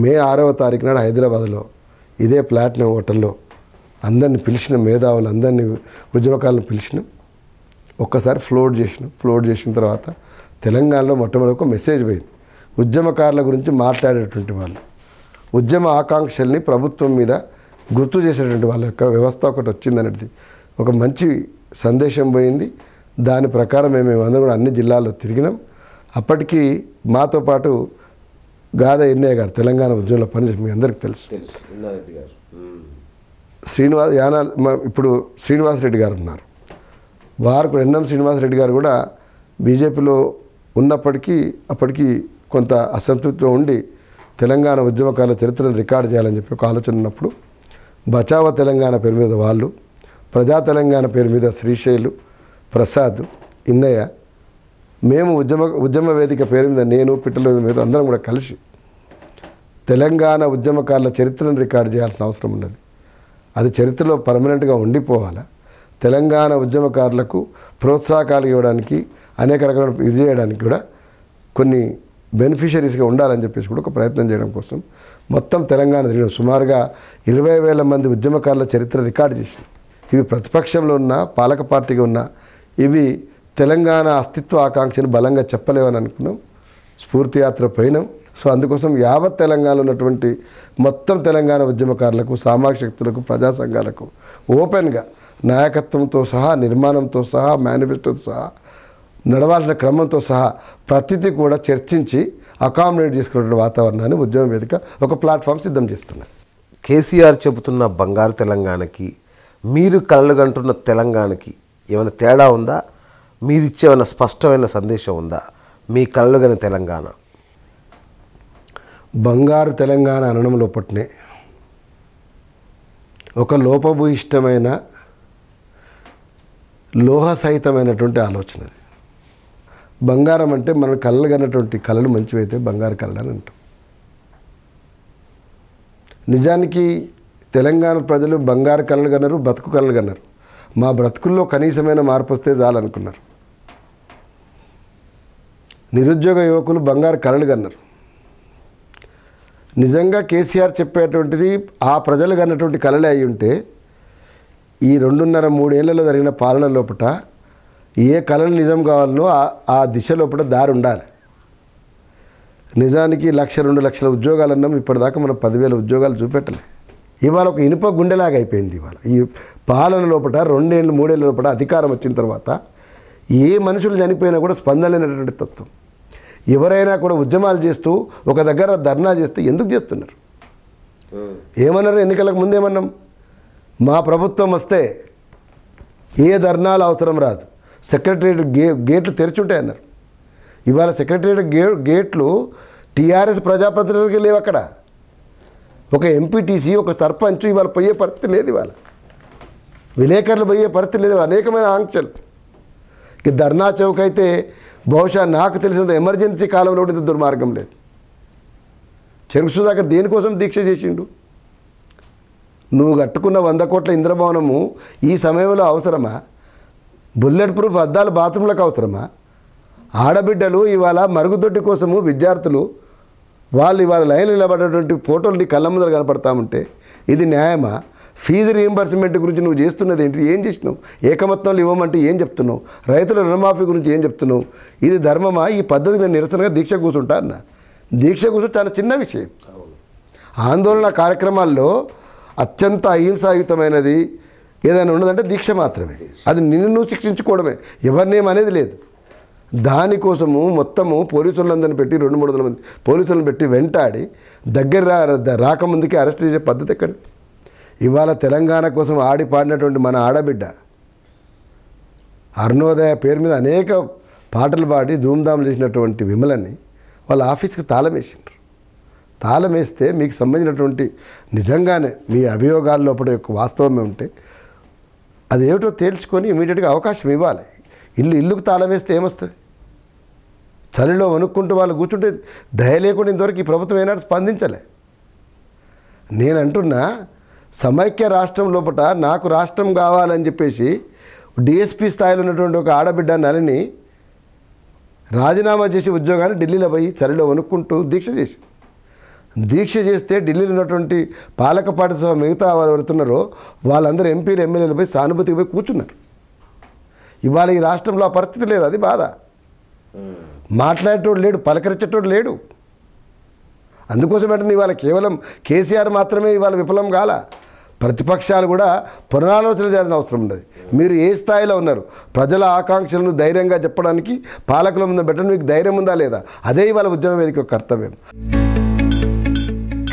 మే 6వ తారీఖు నాడు హైదరాబాద్లో ఇదే ప్లాటినం హోటల్లో అందరిని పిలిచినాం, మేధావులు అందరినీ ఉద్యమకారులను పిలిచినాం. ఒక్కసారి ఫ్లోట్ చేసిన తర్వాత తెలంగాణలో మొట్టమొదటి ఒక మెసేజ్ పోయింది. ఉద్యమకారుల గురించి మాట్లాడేటువంటి వాళ్ళు, ఉద్యమ ఆకాంక్షల్ని ప్రభుత్వం మీద గుర్తు చేసేటువంటి వాళ్ళ యొక్క వ్యవస్థ ఒకటి వచ్చిందనేది ఒక మంచి సందేశం పోయింది. దాని ప్రకారం మేము అందరం కూడా అన్ని జిల్లాల్లో తిరిగినాం. అప్పటికి మాతో పాటు గాదా ఎన్నయ్య గారు తెలంగాణ ఉద్యమంలో పనిచేసి మీ అందరికీ తెలుసు. ఇప్పుడు శ్రీనివాసరెడ్డి గారు ఉన్నారు. వారు కూడా ఎన్ఎం శ్రీనివాసరెడ్డి గారు కూడా బీజేపీలో ఉన్నప్పటికీ అప్పటికి కొంత అసంతృప్తిలో ఉండి తెలంగాణ ఉద్యమకాల చరిత్రను రికార్డు చేయాలని చెప్పి ఒక ఆలోచన ఉన్నప్పుడు బచావ తెలంగాణ పేరు మీద వాళ్ళు, ప్రజా తెలంగాణ పేరు మీద శ్రీశైలు, ప్రసాద్, ఇన్నయ్య, మేము ఉద్యమ వేదిక పేరు మీద నేను, పిట్టల మీద అందరం కూడా కలిసి తెలంగాణ ఉద్యమకారుల చరిత్రను రికార్డు చేయాల్సిన అవసరం ఉన్నది. అది చరిత్రలో పర్మనెంట్గా ఉండిపోవాలా, తెలంగాణ ఉద్యమకారులకు ప్రోత్సాహకాలు ఇవ్వడానికి అనేక రకాల ఇది చేయడానికి కూడా కొన్ని బెనిఫిషరీస్గా ఉండాలని చెప్పేసి కూడా ఒక ప్రయత్నం చేయడం కోసం మొత్తం తెలంగాణ తిరిగిన సుమారుగా 20,000 మంది ఉద్యమకారుల చరిత్ర రికార్డు చేసింది. ఇవి ప్రతిపక్షంలో ఉన్న, పాలక పార్టీగా ఉన్న, ఇవి తెలంగాణ అస్తిత్వ ఆకాంక్షను బలంగా చెప్పలేవని అనుకున్నాం. స్ఫూర్తి యాత్ర పోయినాం. సో అందుకోసం యావత్ తెలంగాణలో ఉన్నటువంటి మొత్తం తెలంగాణ ఉద్యమకారులకు, సామాజిక శక్తులకు, ప్రజా సంఘాలకు ఓపెన్గా నాయకత్వంతో సహా, నిర్మాణంతో సహా, మేనిఫెస్టోతో సహా, నడవాల్సిన క్రమంతో సహా ప్రతిదీ కూడా చర్చించి అకామిడేట్ చేసుకునే వాతావరణాన్ని ఉద్యమ వేదిక ఒక ప్లాట్ఫామ్ సిద్ధం చేస్తున్నారు. కేసీఆర్ చెబుతున్న బంగారు తెలంగాణకి మీరు కలలుగంటున్న తెలంగాణకి ఏమైనా తేడా ఉందా? మీరిచ్చే ఏమైనా స్పష్టమైన సందేశం ఉందా? మీ కలలుగని తెలంగాణ బంగారు తెలంగాణ అనడం లోపట్నే ఒక లోపభూయిష్టమైన లోహ సహితమైనటువంటి ఆలోచన. బంగారం అంటే మన కలలుగన్నటువంటి కళలు మంచివైతే బంగారు కళలు అని అంటాం. నిజానికి తెలంగాణ ప్రజలు బంగారు కళలు కన్నారు, బ్రతుకు కళలు కన్నారు. మా బ్రతుకుల్లో కనీసమైన మార్పు వస్తే చాలనుకున్నారు. నిరుద్యోగ యువకులు బంగారు కళలు కన్నారు. నిజంగా కేసీఆర్ చెప్పేటువంటిది ఆ ప్రజలు కన్నటువంటి కళలే అయి ఉంటే ఈ 2.5-3 ఏళ్లలో జరిగిన పాలన లోపల ఏ కళలు నిజం కావాలనో ఆ దిశ లోపల దారి ఉండాలి. నిజానికి 1,00,000-2 లక్షల ఉద్యోగాలు అన్నాం, ఇప్పటిదాకా మనం 10,000 ఉద్యోగాలు చూపెట్టలే. ఇవాళ ఒక ఇనుప గుండెలాగా అయిపోయింది. ఇవాళ ఈ పాలన లోపల 2-3 ఏళ్ళ లోపల అధికారం వచ్చిన తర్వాత ఏ మనుషులు చనిపోయినా కూడా స్పందన లేనటువంటి తత్వం. ఎవరైనా కూడా ఉద్యమాలు చేస్తూ ఒక దగ్గర ధర్నా చేస్తే ఎందుకు చేస్తున్నారు? ఏమన్నారు? ఎన్నికలకు ముందేమన్నాం, మా ప్రభుత్వం వస్తే ఏ ధర్నాలు అవసరం రాదు, సెక్రటరియట్ గేట్లు తెరిచుంటాయన్నారు. ఇవాళ సెక్రటరియట్ గేట్లు టీఆర్ఎస్ ప్రజాప్రతినిధులకి లేవు. అక్కడ ఒక ఎంపీటీసీ, ఒక సర్పంచ్ ఇవాళ పోయే పరిస్థితి లేదు. ఇవాళ విలేకరులు పోయే పరిస్థితి లేదు. అనేకమైన ఆంక్షలు. ఇక ధర్నా చౌక్ అయితే బహుశా నాకు తెలిసినంత ఎమర్జెన్సీ కాలంలో ఇంత దుర్మార్గం లేదు. చెరుకు సుధాకర్ దేనికోసం దీక్ష చేసిండు? నువ్వు కట్టుకున్న 100 కోట్ల ఇంద్రభవనము ఈ సమయంలో అవసరమా? బుల్లెట్ ప్రూఫ్ అద్దాలు బాత్రూంలకు అవసరమా? ఆడబిడ్డలు ఇవాళ మరుగుదొడ్డి కోసము విద్యార్థులు వాళ్ళు ఇవాళ లైన్లు నిలబడేటువంటి ఫోటోలు నీ కళ్ళ ముందర కనపడతామంటే ఇది న్యాయమా? ఫీజు రీయింబర్స్మెంట్ గురించి నువ్వు చేస్తున్నది ఏంటి? ఏం చేసినావు? ఏకమత్వంలో ఇవ్వమంటే ఏం చెప్తున్నావు? రైతుల రుణమాఫీ గురించి ఏం చెప్తున్నావు? ఇది ధర్మమా? ఈ పద్ధతి నేను నిరసనగా దీక్ష కూర్చుంటా అన్న. దీక్ష కూర్చుంటే చాలా చిన్న విషయం. ఆందోళన కార్యక్రమాల్లో అత్యంత అహింసాయుతమైనది ఏదైనా ఉన్నదంటే దీక్ష మాత్రమే. అది నిన్ను శిక్షించుకోవడమే, ఎవరినేం అనేది లేదు. దానికోసము మొత్తము పోలీసులందరిని పెట్టి 200-300 మంది పోలీసులను పెట్టి వెంటాడి దగ్గర రాకముందుకే అరెస్ట్ చేసే పద్ధతి ఎక్కడి? ఇవాళ తెలంగాణ కోసం ఆడి పాడినటువంటి మన ఆడబిడ్డ అరుణోదయ పేరు మీద అనేక పాటలు పాడి ధూమ్ధాములు చేసినటువంటి విమలని వాళ్ళ ఆఫీస్కి తాళం వేసిండ్రు. తాళం వేస్తే మీకు సంబంధించినటువంటి నిజంగానే మీ అభియోగాల లోపల యొక్క వాస్తవమే ఉంటే అది ఏమిటో తేల్చుకొని ఇమీడియట్గా అవకాశం ఇవ్వాలి. ఇల్లుకు తాళం వేస్తే ఏమొస్తుంది? చలిలో వణుక్కుంటూ వాళ్ళు కూర్చుంటే దయ లేకుండా ఇంతవరకు ఈ ప్రభుత్వం ఏనాడు స్పందించలే. నేను అంటున్నా, సమైక్య రాష్ట్రం లోపల నాకు రాష్ట్రం కావాలని చెప్పేసి డిఎస్పీ స్థాయిలో ఉన్నటువంటి ఒక ఆడబిడ్డ నలిని రాజీనామా చేసి ఉద్యోగాన్ని ఢిల్లీలో పోయి చలిలో వణుక్కుంటూ దీక్ష చేస్తే ఢిల్లీలో ఉన్నటువంటి పాలక పార్టీ సభ మిగతా వాళ్ళు ఎవరుతున్నారో వాళ్ళందరూ ఎంపీలు ఎమ్మెల్యేలు పోయి సానుభూతికి పోయి కూర్చున్నారు. ఇవాళ ఈ రాష్ట్రంలో ఆ పరిస్థితి లేదు. అది బాధ. మాట్లాడేటోడు లేడు, పలకరించేటోడు లేడు. అందుకోసం అంటే ఇవాళ కేవలం కేసీఆర్ మాత్రమే ఇవాళ విఫలం కాల, ప్రతిపక్షాలు కూడా పునరాలోచన చేయాల్సిన అవసరం ఉన్నది. మీరు ఏ స్థాయిలో ఉన్నారు, ప్రజల ఆకాంక్షలను ధైర్యంగా చెప్పడానికి పాలకుల ముందు పెట్టడం మీకు ధైర్యం ఉందా లేదా, అదే ఇవాళ ఉద్యమ వేదిక కర్తవ్యం.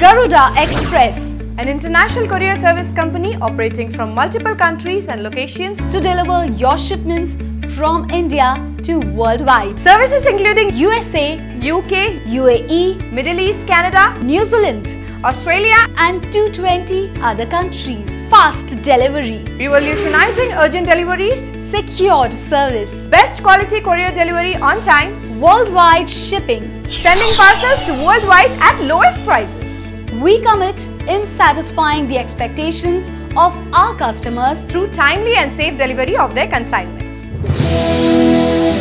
Garuda Express, an international courier service company operating from multiple countries and locations to deliver your shipments from India to worldwide. Services including USA, UK, UAE, Middle East, Canada, New Zealand, Australia and 220 other countries. Fast delivery, revolutionizing urgent deliveries, secured service, best quality courier delivery on time, worldwide shipping, sending parcels to worldwide at lowest prices. We commit in satisfying the expectations of our customers through timely and safe delivery of their consignments.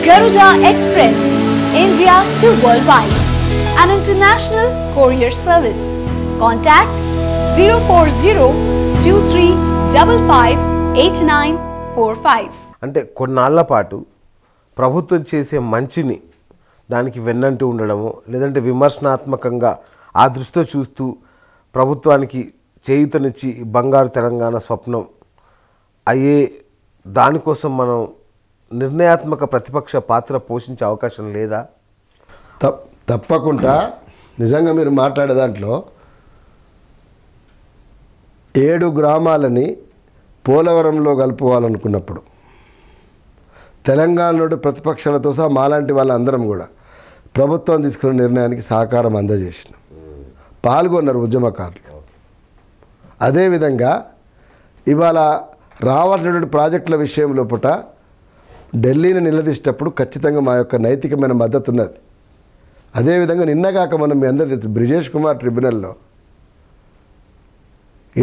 Garuda Express, India to worldwide, an international courier service. Contact 04023558945. అంటే కొన్నాళ్ల పాటు ప్రభుత్వం చేసే మంచిని దానికి వెన్నంటూ ఉండడము, లేదంటే విమర్శనాత్మకంగా ఆ దృష్టితో చూస్తూ ప్రభుత్వానికి చేయూతనిచ్చి బంగారు తెలంగాణ స్వప్నం అయ్యే దానికోసం మనం నిర్ణయాత్మక ప్రతిపక్ష పాత్ర పోషించే అవకాశం లేదా? తప్పకుండా. నిజంగా మీరు మాట్లాడే దాంట్లో 7 గ్రామాలని పోలవరంలో కలుపుకోవాలనుకున్నప్పుడు తెలంగాణలో ప్రతిపక్షాలతో సహా మాలాంటి వాళ్ళందరం కూడా ప్రభుత్వం తీసుకున్న నిర్ణయానికి సహకారం అందజేసినాం, పాల్గొన్నారు ఉద్యమకారులు. అదేవిధంగా ఇవాళ రావాల్సినటువంటి ప్రాజెక్టుల విషయం లోపల ఢిల్లీని నిలదీసేటప్పుడు ఖచ్చితంగా మా యొక్క నైతికమైన మద్దతు ఉన్నది. అదేవిధంగా నిన్నగాక మనం మీ అందరూ తెలుసు, బ్రిజేష్ కుమార్ ట్రిబ్యునల్లో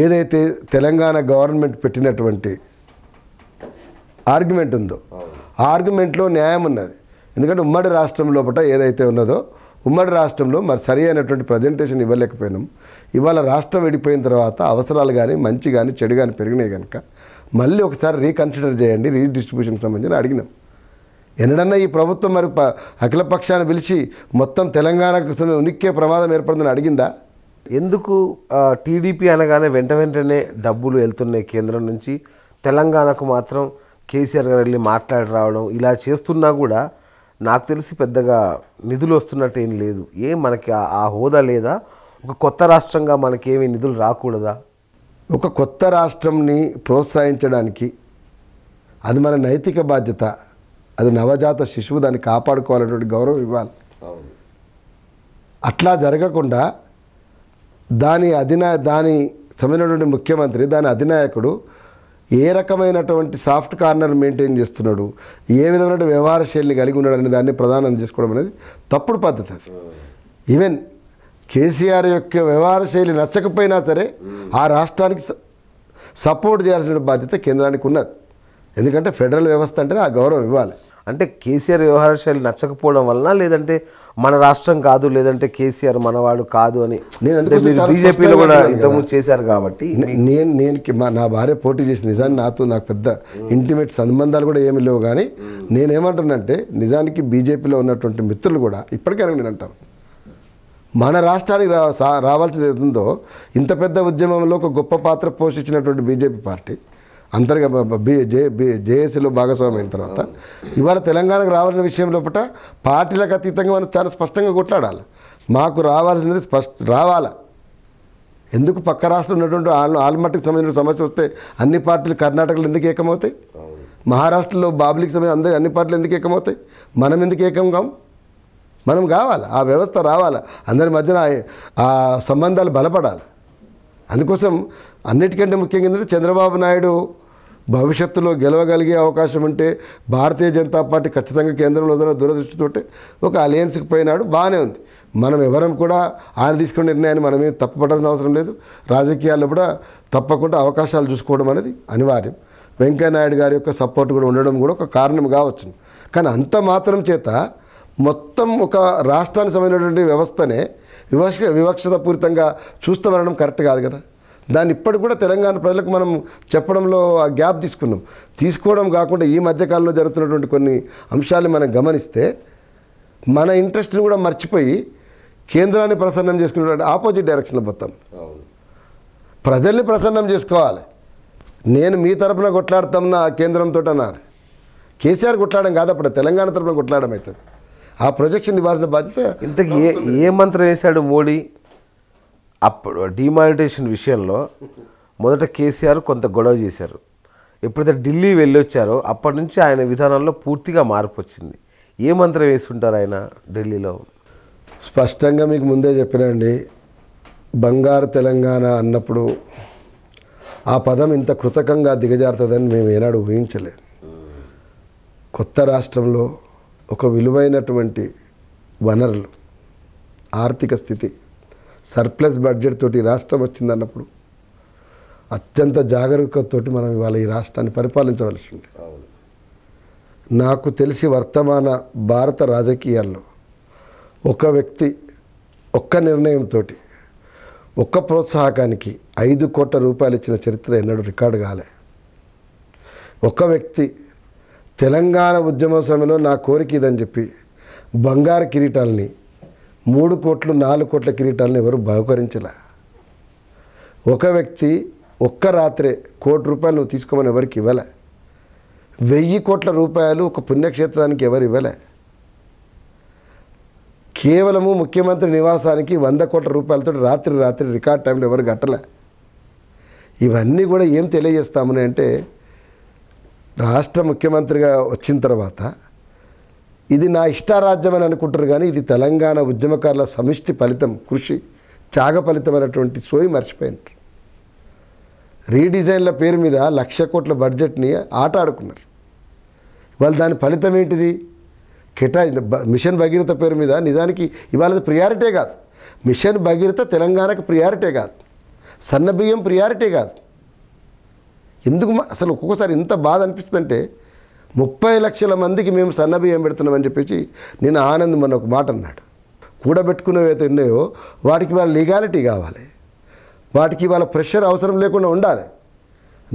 ఏదైతే తెలంగాణ గవర్నమెంట్ పెట్టినటువంటి ఆర్గ్యుమెంట్ ఉందో ఆ ఆర్గ్యుమెంట్లో న్యాయం ఉన్నది. ఎందుకంటే ఉమ్మడి రాష్ట్రం లోపల ఏదైతే ఉన్నదో ఉమ్మడి రాష్ట్రంలో మరి సరి అయినటువంటి ప్రజెంటేషన్ ఇవ్వలేకపోయినాం. ఇవాళ రాష్ట్రం విడిపోయిన తర్వాత అవసరాలు కానీ మంచి కానీ చెడు కానీ పెరిగినాయి కనుక మళ్ళీ ఒకసారి రీకన్సిడర్ చేయండి, రీడిస్ట్రిబ్యూషన్కి సంబంధించి అడిగినాం. ఎన్నడన్నా ఈ ప్రభుత్వం మరి అఖిలపక్షాన్ని పిలిచి మొత్తం తెలంగాణకు ఉనిక్కే ప్రమాదం ఏర్పడిందని అడిగిందా? ఎందుకు టీడీపీ అనగానే వెంటనే డబ్బులు వెళ్తున్నాయి కేంద్రం నుంచి, తెలంగాణకు మాత్రం కేసీఆర్ గారు వెళ్ళి మాట్లాడి రావడం ఇలా చేస్తున్నా కూడా నాకు తెలిసి పెద్దగా నిధులు వస్తున్నట్టు ఏం లేదు. మనకి ఆ హోదా లేదా? ఒక కొత్త రాష్ట్రంగా మనకేమీ నిధులు రాకూడదా? ఒక కొత్త రాష్ట్రంని ప్రోత్సహించడానికి అది మన నైతిక బాధ్యత. అది నవజాత శిశువు, దాన్ని కాపాడుకోవాలనేటువంటి గౌరవం ఇవ్వాలి. అట్లా జరగకుండా దాని సంబంధించినటువంటి ముఖ్యమంత్రి, దాని అధినాయకుడు ఏ రకమైనటువంటి సాఫ్ట్ కార్నర్ మెయింటైన్ చేస్తున్నాడు, ఏ విధమైన వ్యవహార శైలిని కలిగి ఉన్నాడు అనే దాన్ని ప్రధానం చేసుకోవడం అనేది తప్పుడు పద్ధతి. అది ఈవెన్ కేసీఆర్ యొక్క వ్యవహార శైలి నచ్చకపోయినా సరే ఆ రాష్ట్రానికి సపోర్ట్ చేయాల్సిన బాధ్యత కేంద్రానికి ఉన్నది. ఎందుకంటే ఫెడరల్ వ్యవస్థ అంటే ఆ గౌరవం ఇవ్వాలి. అంటే కేసీఆర్ వ్యవహార శైలి నచ్చకపోవడం వలన, లేదంటే మన రాష్ట్రం కాదు, లేదంటే కేసీఆర్ మనవాడు కాదు అని మీరు బీజేపీలో కూడా ఇంతకుముందు చేశారు కాబట్టి నా భార్య పోటీ చేసిన నిజాన్ని నాకు పెద్ద ఇంటిమేట్ సంబంధాలు కూడా ఏమి లేవు. కానీ నేనేమంటున్నానంటే నిజానికి బీజేపీలో ఉన్నటువంటి మిత్రులు కూడా ఇప్పటికైనా నేను అంటాను, మన రాష్ట్రానికి రావాల్సింది ఏదో ఇంత పెద్ద ఉద్యమంలో ఒక గొప్ప పాత్ర పోషించినటువంటి బీజేపీ పార్టీ జేఏసీలో భాగస్వామి అయిన తర్వాత ఇవాళ తెలంగాణకు రావాల్సిన విషయం లోపల పార్టీలకు అతీతంగా మనం చాలా స్పష్టంగా కొట్లాడాలి. మాకు రావాల్సినది రావాలా. ఎందుకు పక్క రాష్ట్రంలో ఉన్నటువంటి ఆల్మట్టికి సంబంధించిన సమస్య వస్తే అన్ని పార్టీలు కర్ణాటకలో ఎందుకు ఏకమవుతాయి, మహారాష్ట్రలో బాబ్లీకి సంబంధించిన అన్ని పార్టీలు ఎందుకు ఏకమవుతాయి, మనం ఎందుకు ఏకం కాం? మనం కావాలి, ఆ వ్యవస్థ రావాలి, అందరి మధ్యన ఆ సంబంధాలు బలపడాలి. అందుకోసం అన్నిటికంటే ముఖ్యంగా ఏంటంటే చంద్రబాబు నాయుడు భవిష్యత్తులో గెలవగలిగే అవకాశం ఉంటే భారతీయ జనతా పార్టీ ఖచ్చితంగా కేంద్రంలో దురదృష్టితో ఒక అలయన్స్కి పోయినాడు, బాగానే ఉంది. మనం ఎవరం కూడా ఆయన తీసుకున్న నిర్ణయాన్ని మనమేం తప్పుపడాల్సిన అవసరం లేదు. రాజకీయాల్లో కూడా తప్పకుండా అవకాశాలు చూసుకోవడం అనేది అనివార్యం. వెంకయ్యనాయుడు గారి యొక్క సపోర్ట్ కూడా ఉండడం కూడా ఒక కారణం కావచ్చు. కానీ అంత మాత్రం చేత మొత్తం ఒక రాష్ట్రానికి సంబంధించినటువంటి వ్యవస్థనే వివక్షతాపూరితంగా చూస్తూ ఉండడం కరెక్ట్ కాదు కదా. దాన్ని ఇప్పటికి కూడా తెలంగాణ ప్రజలకు మనం చెప్పడంలో ఆ గ్యాప్ తీసుకోవడం కాకుండా ఈ మధ్యకాలంలో జరుగుతున్నటువంటి కొన్ని అంశాలు మనం గమనిస్తే మన ఇంట్రెస్ట్ని కూడా మర్చిపోయి కేంద్రాన్ని ప్రసన్నం చేసుకునేటువంటి ఆపోజిట్ డైరెక్షన్లో పోతాం. ప్రజల్ని ప్రసన్నం చేసుకోవాలి. నేను మీ తరపున కొట్లాడుతామన్న కేంద్రంతో అన్నారు. కేసీఆర్ కొట్లాడడం కాదు, అప్పుడు తెలంగాణ తరపున కొట్లాడడం అవుతుంది. ఆ ప్రొజెక్షన్ ఇవ్వాల్సిన బాధ్యత. ఇంతకీ ఏ మంత్రం వేశాడు మోడీ? అప్పుడు డిమానిటైజేషన్ విషయంలో మొదట కేసీఆర్ కొంత గొడవ చేశారు. ఎప్పుడైతే ఢిల్లీ వెళ్ళొచ్చారో అప్పటి నుంచి ఆయన విధానంలో పూర్తిగా మార్పు వచ్చింది. ఏ మంత్రం వేస్తుంటారు ఆయన ఢిల్లీలో? స్పష్టంగా మీకు ముందే చెప్పినండి, బంగారు తెలంగాణ అన్నప్పుడు ఆ పదం ఇంత కృతకంగా దిగజారుతుందని మేము ఏనాడు ఊహించలేదు. కొత్త రాష్ట్రంలో ఒక విలువైనటువంటి వనరులు, ఆర్థిక స్థితి, సర్ప్లస్ బడ్జెట్ తోటి రాష్ట్రం వచ్చిందన్నప్పుడు అత్యంత జాగరూకతతోటి మనం ఇవాళ ఈ రాష్ట్రాన్ని పరిపాలించవలసి ఉంది. నాకు తెలిసి వర్తమాన భారత రాజకీయాల్లో ఒక వ్యక్తి ఒక్క నిర్ణయంతో ఒక్క ప్రోత్సాహకానికి 5 కోట్ల రూపాయలు ఇచ్చిన చరిత్ర ఎన్నడూ రికార్డు కాలే. ఒక వ్యక్తి తెలంగాణ ఉద్యమ సమయంలో నా కోరిక ఇదని చెప్పి బంగారు కిరీటాలని 3 కోట్లు 4 కోట్ల కిరీటాలను ఎవరు బహుకరించలే. ఒక వ్యక్తి ఒక్క రాత్రే 1 కోటి రూపాయలు నువ్వు తీసుకోమని ఎవరికి ఇవ్వలే. 1000 కోట్ల రూపాయలు ఒక పుణ్యక్షేత్రానికి ఎవరు ఇవ్వలే. కేవలము ముఖ్యమంత్రి నివాసానికి 100 కోట్ల రూపాయలతో రాత్రి రికార్డ్ టైంలో ఎవరు కట్టలే. ఇవన్నీ కూడా ఏం తెలియజేస్తామని అంటే, రాష్ట్ర ముఖ్యమంత్రిగా వచ్చిన తర్వాత ఇది నా ఇష్టారాజ్యం అని అనుకుంటారు, కానీ ఇది తెలంగాణ ఉద్యమకారుల సమిష్టి ఫలితం, కృషి, త్యాగ ఫలితమైనటువంటి సోయి మర్చిపోయింది. రీడిజైన్ల పేరు మీద 1,00,000 కోట్ల బడ్జెట్ని ఆట ఆడుకున్నారు. వాళ్ళు దాని ఫలితం ఏంటిది? మిషన్ భగీరథ పేరు మీద నిజానికి ఇవాళ ప్రియారిటీ కాదు. మిషన్ భగీరథ తెలంగాణకు ప్రియారిటీ కాదు, సన్నబియ్యం ప్రియారిటీ కాదు. ఎందుకు అసలు ఒక్కొక్కసారి ఇంత బాధ అనిపిస్తుందంటే, 30 లక్షల మందికి మేము సన్నబియ్యం పెడుతున్నామని చెప్పేసి నేను ఆనంద్ మన ఒక మాట అన్నాడు. కూడబెట్టుకునేవైతే ఉన్నాయో వాటికి వాళ్ళ లీగాలిటీ కావాలి, వాటికి వాళ్ళ ప్రెషర్ అవసరం లేకుండా ఉండాలి.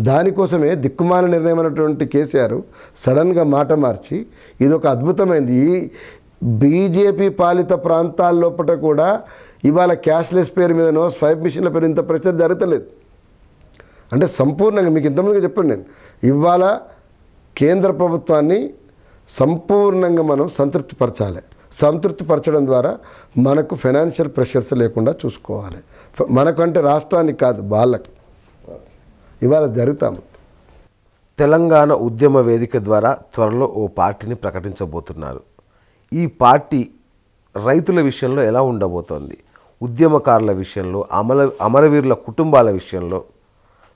దానికోసమే దిక్కుమాల నిర్ణయం అయినటువంటి కేసీఆర్ సడన్గా మాట మార్చి ఇది ఒక అద్భుతమైంది. ఈ బీజేపీ పాలిత ప్రాంతాల్లోపట కూడా ఇవాళ క్యాష్లెస్ పేరు మీదనో స్వైప్ మిషన్ల పేరు ఇంత ప్రెషర్ జరగలేదు. అంటే సంపూర్ణంగా మీకు ఇంతమందిగా చెప్పండి, నేను ఇవాళ కేంద్ర ప్రభుత్వాన్ని సంపూర్ణంగా మనం సంతృప్తిపరచడం ద్వారా మనకు ఫైనాన్షియల్ ప్రెషర్స్ లేకుండా చూసుకోవాలి. మనకంటే రాష్ట్రానికి కాదు, వాళ్ళకి ఇవాళ జరుగుతాము. తెలంగాణ ఉద్యమ వేదిక ద్వారా త్వరలో ఓ పార్టీని ప్రకటించబోతున్నారు. ఈ పార్టీ రైతుల విషయంలో ఎలా ఉండబోతోంది? ఉద్యమకారుల విషయంలో, అమరవీరుల కుటుంబాల విషయంలో,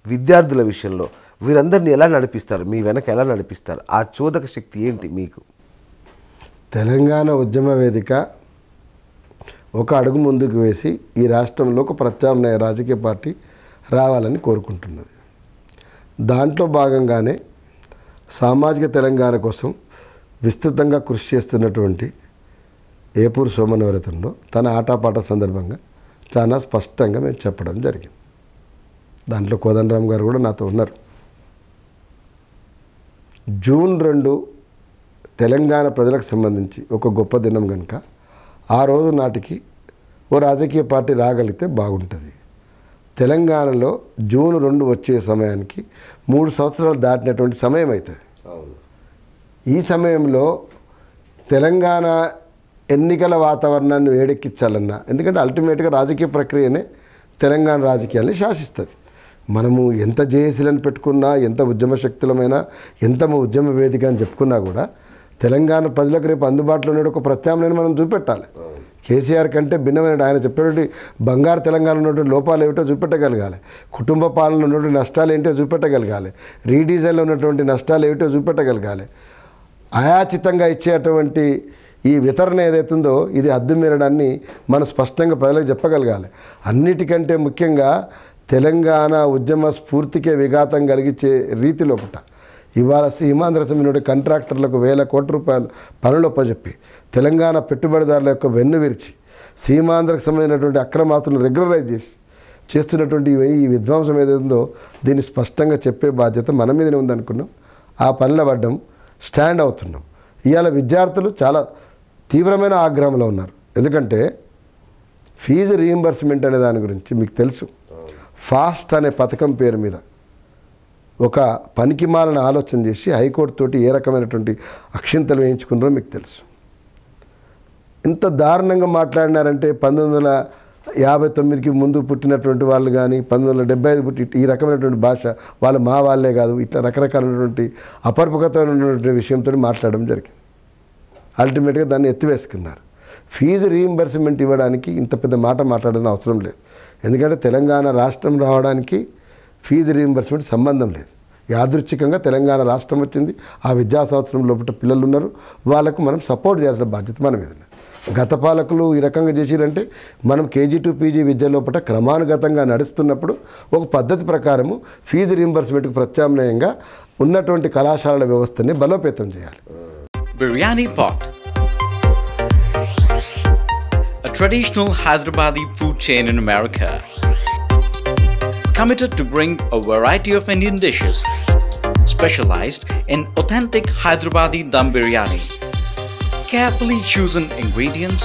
విద్యార్థుల విషయంలో వీరందరినీ ఎలా నడిపిస్తారు? మీ వెనక ఎలా నడిపిస్తారు? ఆ చోదక శక్తి ఏంటి మీకు? తెలంగాణ ఉద్యమ వేదిక ఒక అడుగు ముందుకు వేసి ఈ రాష్ట్రంలో ఒక ప్రత్యామ్నాయ రాజకీయ పార్టీ రావాలని కోరుకుంటున్నది. దాంట్లో భాగంగానే సామాజిక తెలంగాణ కోసం విస్తృతంగా కృషి చేస్తున్నటువంటి ఏపూరు సోమన్ ఎవరైతుందో తన ఆటపాట సందర్భంగా చాలా స్పష్టంగా మేము చెప్పడం జరిగింది. దాంట్లో కోదండరామ్ గారు కూడా నాతో ఉన్నారు. జూన్ 2 తెలంగాణ ప్రజలకు సంబంధించి ఒక గొప్ప దినం కనుక ఆ రోజు నాటికి ఓ రాజకీయ పార్టీ రాగలిగితే బాగుంటుంది. తెలంగాణలో జూన్ 2 వచ్చే సమయానికి 3 సంవత్సరాలు దాటినటువంటి సమయం అవుతుంది. ఈ సమయంలో తెలంగాణ ఎన్నికల వాతావరణాన్ని వేడెక్కించాలన్నా, ఎందుకంటే అల్టిమేట్గా రాజకీయ ప్రక్రియనే తెలంగాణ రాజకీయాల్ని శాసిస్తుంది. మనము ఎంత జేఏసీలను పెట్టుకున్నా, ఎంత ఉద్యమ శక్తులమైనా, ఎంత ఉద్యమ వేదిక అని చెప్పుకున్నా కూడా తెలంగాణ ప్రజలకు రేపు అందుబాటులో ఉండే ఒక ప్రత్యామ్నాయాన్ని మనం చూపెట్టాలి. కేసీఆర్ కంటే భిన్నమైన ఆయన చెప్పేటువంటి బంగారు తెలంగాణ ఉన్నటువంటి లోపాలు ఏమిటో చూపెట్టగలగాలి, కుటుంబ పాలన ఉన్నటువంటి నష్టాలు ఏంటో చూపెట్టగలగాలి, రీడిజైన్లో ఉన్నటువంటి నష్టాలు ఏమిటో చూపెట్టగలగాలి, అయాచితంగా ఇచ్చేటువంటి ఈ వితరణ ఏదైతుందో ఇది హద్దు మీరడాన్ని మనం స్పష్టంగా ప్రజలకు చెప్పగలగాలి. అన్నిటికంటే ముఖ్యంగా తెలంగాణ ఉద్యమ స్ఫూర్తికే విఘాతం కలిగించే రీతిలో పుట్ట ఇవాళ సీమాంధ్ర సమ్మె కాంట్రాక్టర్లకు 1000 కోట్ల రూపాయలు పనులు ఒప్పజెప్పి తెలంగాణ పెట్టుబడిదారుల యొక్క వెన్ను విరిచి సీమాంధ్రకు సంబంధించినటువంటి అక్రమాస్తులను రెగ్యులరైజ్ చేస్తున్నటువంటి ఈ విధ్వంసం ఏదైతుందో దీన్ని స్పష్టంగా చెప్పే బాధ్యత మన మీదనే ఉందనుకున్నాం. ఆ పనుల పడ్డం స్టాండ్ అవుతున్నాం. ఇవాళ విద్యార్థులు చాలా తీవ్రమైన ఆగ్రహంలో ఉన్నారు. ఎందుకంటే ఫీజు రీయింబర్స్మెంట్ అనే దాని గురించి మీకు తెలుసు. ఫాస్ట్ అనే పథకం పేరు మీద ఒక పనికిమాలను ఆలోచన చేసి హైకోర్టు తోటి ఏ రకమైనటువంటి అక్షింతలు వేయించుకున్నారో మీకు తెలుసు. ఇంత దారుణంగా మాట్లాడినారంటే 1959కి ముందు పుట్టినటువంటి వాళ్ళు కానీ 1975 పుట్టి ఈ రకమైనటువంటి భాష వాళ్ళు మా వాళ్ళే కాదు ఇట్లా రకరకాలైనటువంటి అపరిపక్వతమైనటువంటి విషయంతో మాట్లాడడం జరిగింది. అల్టిమేట్గా దాన్ని ఎత్తివేసుకున్నారు. ఫీజు రీయింబర్స్మెంట్ ఇవ్వడానికి ఇంత పెద్ద మాట మాట్లాడాల్సిన అవసరం లేదు. ఎందుకంటే తెలంగాణ రాష్ట్రం రావడానికి ఫీజు రీయింబర్స్మెంట్ సంబంధం లేదు. యాదృచ్ఛికంగా తెలంగాణ రాష్ట్రం వచ్చింది. ఆ విద్యా సంవత్సరం లోపల పిల్లలు ఉన్నారు. వాళ్ళకు మనం సపోర్ట్ చేయాల్సిన బాధ్యత మన మీద. గత పాలకులు ఈ రకంగా చేసిరంటే మనం కేజీ టు పీజీ విద్య లోపల క్రమానుగతంగా నడుస్తున్నప్పుడు ఒక పద్ధతి ప్రకారము ఫీజు రీయింబర్స్మెంట్కు ప్రత్యామ్నాయంగా ఉన్నటువంటి కళాశాలల వ్యవస్థని బలోపేతం చేయాలి. Biryani Pot, a traditional Hyderabadi food chain in America, committed to bring a variety of Indian dishes, specialized in authentic Hyderabadi dum biryani. Carefully chosen ingredients,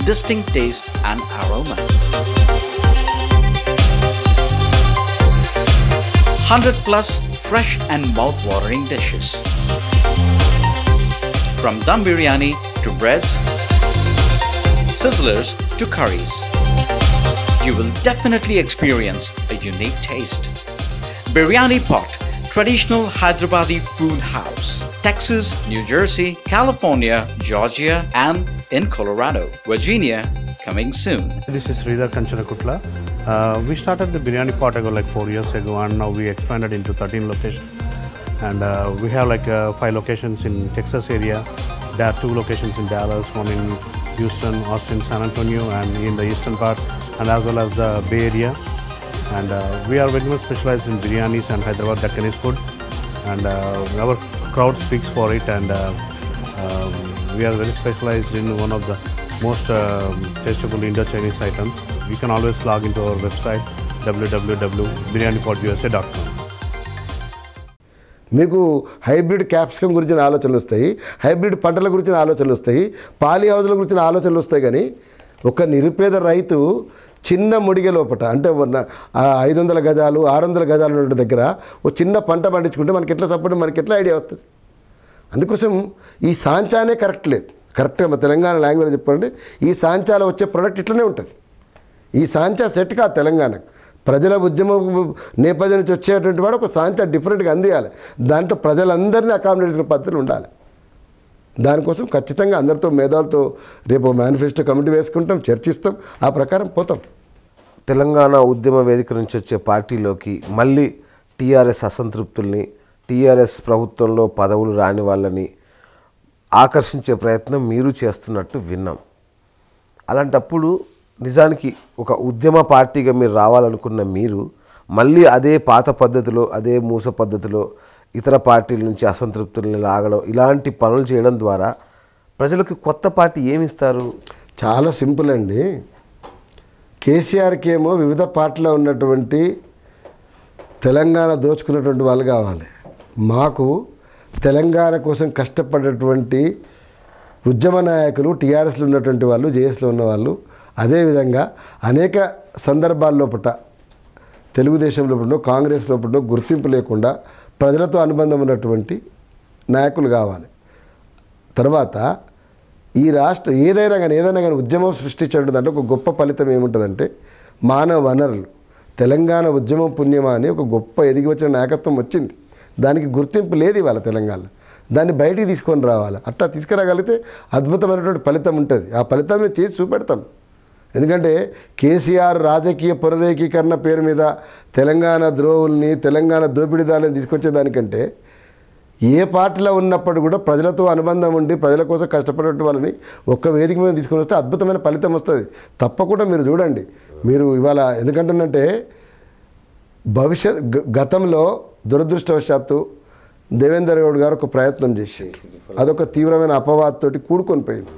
distinct taste and aroma. 100+ fresh and mouth-watering dishes. From dum biryani to breads, sizzlers to curries, you will definitely experience a unique taste. Biryani Pot, traditional Hyderabadi food house. Texas, New Jersey, California, Georgia, and in Colorado. Virginia, coming soon. This is Sridhar Kanchanakutla. We started the Biryani Pot like 4 years ago, and now we expanded into 13 locations. And we have 5 locations in Texas area. There are 2 locations in Dallas, one in Houston, Austin, San Antonio, and in the eastern part, and as well as the Bay Area. And we are very much specialized in biryanis and Hyderabad Deccanese food. And our crowd speaks for it, and we are very specialized in one of the most tastable Indo-Chinese items. You can always log into our website www.biryanipot.usa.com. మీకు hybrid capsicum గురించిన ఆలోచనలు వస్తాయి, hybrid పంటల గురించిన ఆలోచనలు వస్తాయి, poly హౌజుల గురించిన ఆలోచనలు వస్తాయి. కానీ ఒక నిరుపేద రైతు చిన్న ముడిగ లోపట అంటే 500 గజాలు 600 గజాలు ఉన్న దగ్గర ఒక చిన్న పంట పండించుకుంటే మనకి ఎట్లా సపోర్ట్, మనకి ఎట్లా ఐడియా వస్తుంది. అందుకోసం ఈ సాంచానే కరెక్ట్ లేదు. కరెక్ట్గా మా తెలంగాణ లాంగ్వేజ్ చెప్పాలంటే ఈ సాంచాలో వచ్చే ప్రోడక్ట్ ఇట్లనే ఉంటుంది. ఈ సాంచా సెట్ కాదు తెలంగాణకు. ప్రజల ఉద్యమం నేపథ్యం నుంచి వచ్చేటువంటి వాడు ఒక సాంచా డిఫరెంట్గా అందియాలి. దాంట్లో ప్రజలందరినీ అకామిడేట్ చేసిన పద్ధతులు ఉండాలి. దానికోసం ఖచ్చితంగా అందరితో మేధావులతో రేపు మేనిఫెస్టో కమిటీ వేసుకుంటాం, చర్చిస్తాం, ఆ ప్రకారం పోతాం. తెలంగాణ ఉద్యమ వేదిక నుంచి వచ్చే పార్టీలోకి మళ్ళీ టీఆర్ఎస్ అసంతృప్తుల్ని, టీఆర్ఎస్ ప్రభుత్వంలో పదవులు రాని వాళ్ళని ఆకర్షించే ప్రయత్నం మీరు చేస్తున్నట్టు విన్నాం. అలాంటప్పుడు నిజానికి ఒక ఉద్యమ పార్టీగా మీరు రావాలనుకున్న మీరు మళ్ళీ అదే పాత పద్ధతిలో, అదే మూస పద్ధతిలో ఇతర పార్టీల నుంచి అసంతృప్తుల్ని లాగడం, ఇలాంటి పనులు చేయడం ద్వారా ప్రజలకు కొత్త పార్టీ ఏమిస్తారు? చాలా సింపుల్ అండి. కేసీఆర్కి ఏమో వివిధ పార్టీలో ఉన్నటువంటి తెలంగాణ దోచుకున్నటువంటి వాళ్ళు కావాలి. మాకు తెలంగాణ కోసం కష్టపడేటువంటి ఉద్యమ నాయకులు టీఆర్ఎస్లో ఉన్నటువంటి వాళ్ళు, జేఎస్లో ఉన్నవాళ్ళు, అదేవిధంగా అనేక సందర్భాల్లోపట తెలుగుదేశం లోపల, కాంగ్రెస్ లోపల గుర్తింపు లేకుండా ప్రజలతో అనుబంధం ఉన్నటువంటి నాయకులు కావాలి. తర్వాత ఈ రాష్ట్రం ఏదైనా కానీ ఉద్యమం సృష్టించడం దాంట్లో ఒక గొప్ప ఫలితం ఏముంటుందంటే మానవ వనరులు. తెలంగాణ ఉద్యమం పుణ్యమా అని ఒక గొప్ప ఎదిగి వచ్చిన నాయకత్వం వచ్చింది. దానికి గుర్తింపు లేదు ఇవాళ తెలంగాణలో. దాన్ని బయటికి తీసుకొని రావాలి. అట్లా తీసుకురాగలిగితే అద్భుతమైనటువంటి ఫలితం ఉంటుంది. ఆ ఫలితం మేము చేసి చూపెడతాం. ఎందుకంటే కేసీఆర్ రాజకీయ పునరేకీకరణ పేరు మీద తెలంగాణ ద్రోహుల్ని, తెలంగాణ దోపిడీదారులను తీసుకొచ్చేదానికంటే ఏ పార్టీలో ఉన్నప్పుడు కూడా ప్రజలతో అనుబంధం ఉండి ప్రజల కోసం కష్టపడే వాళ్ళని ఒక్క వేదిక మీద తీసుకొని వస్తే అద్భుతమైన ఫలితం వస్తుంది. తప్పకుండా మీరు చూడండి. మీరు ఇవాళ ఎందుకంటున్నంటే గతంలో దురదృష్టవశాత్తు దేవేందర్ గౌడ్ గారు ఒక ప్రయత్నం చేసి అదొక తీవ్రమైన అపవాదంతో కూడుకొని పోయింది.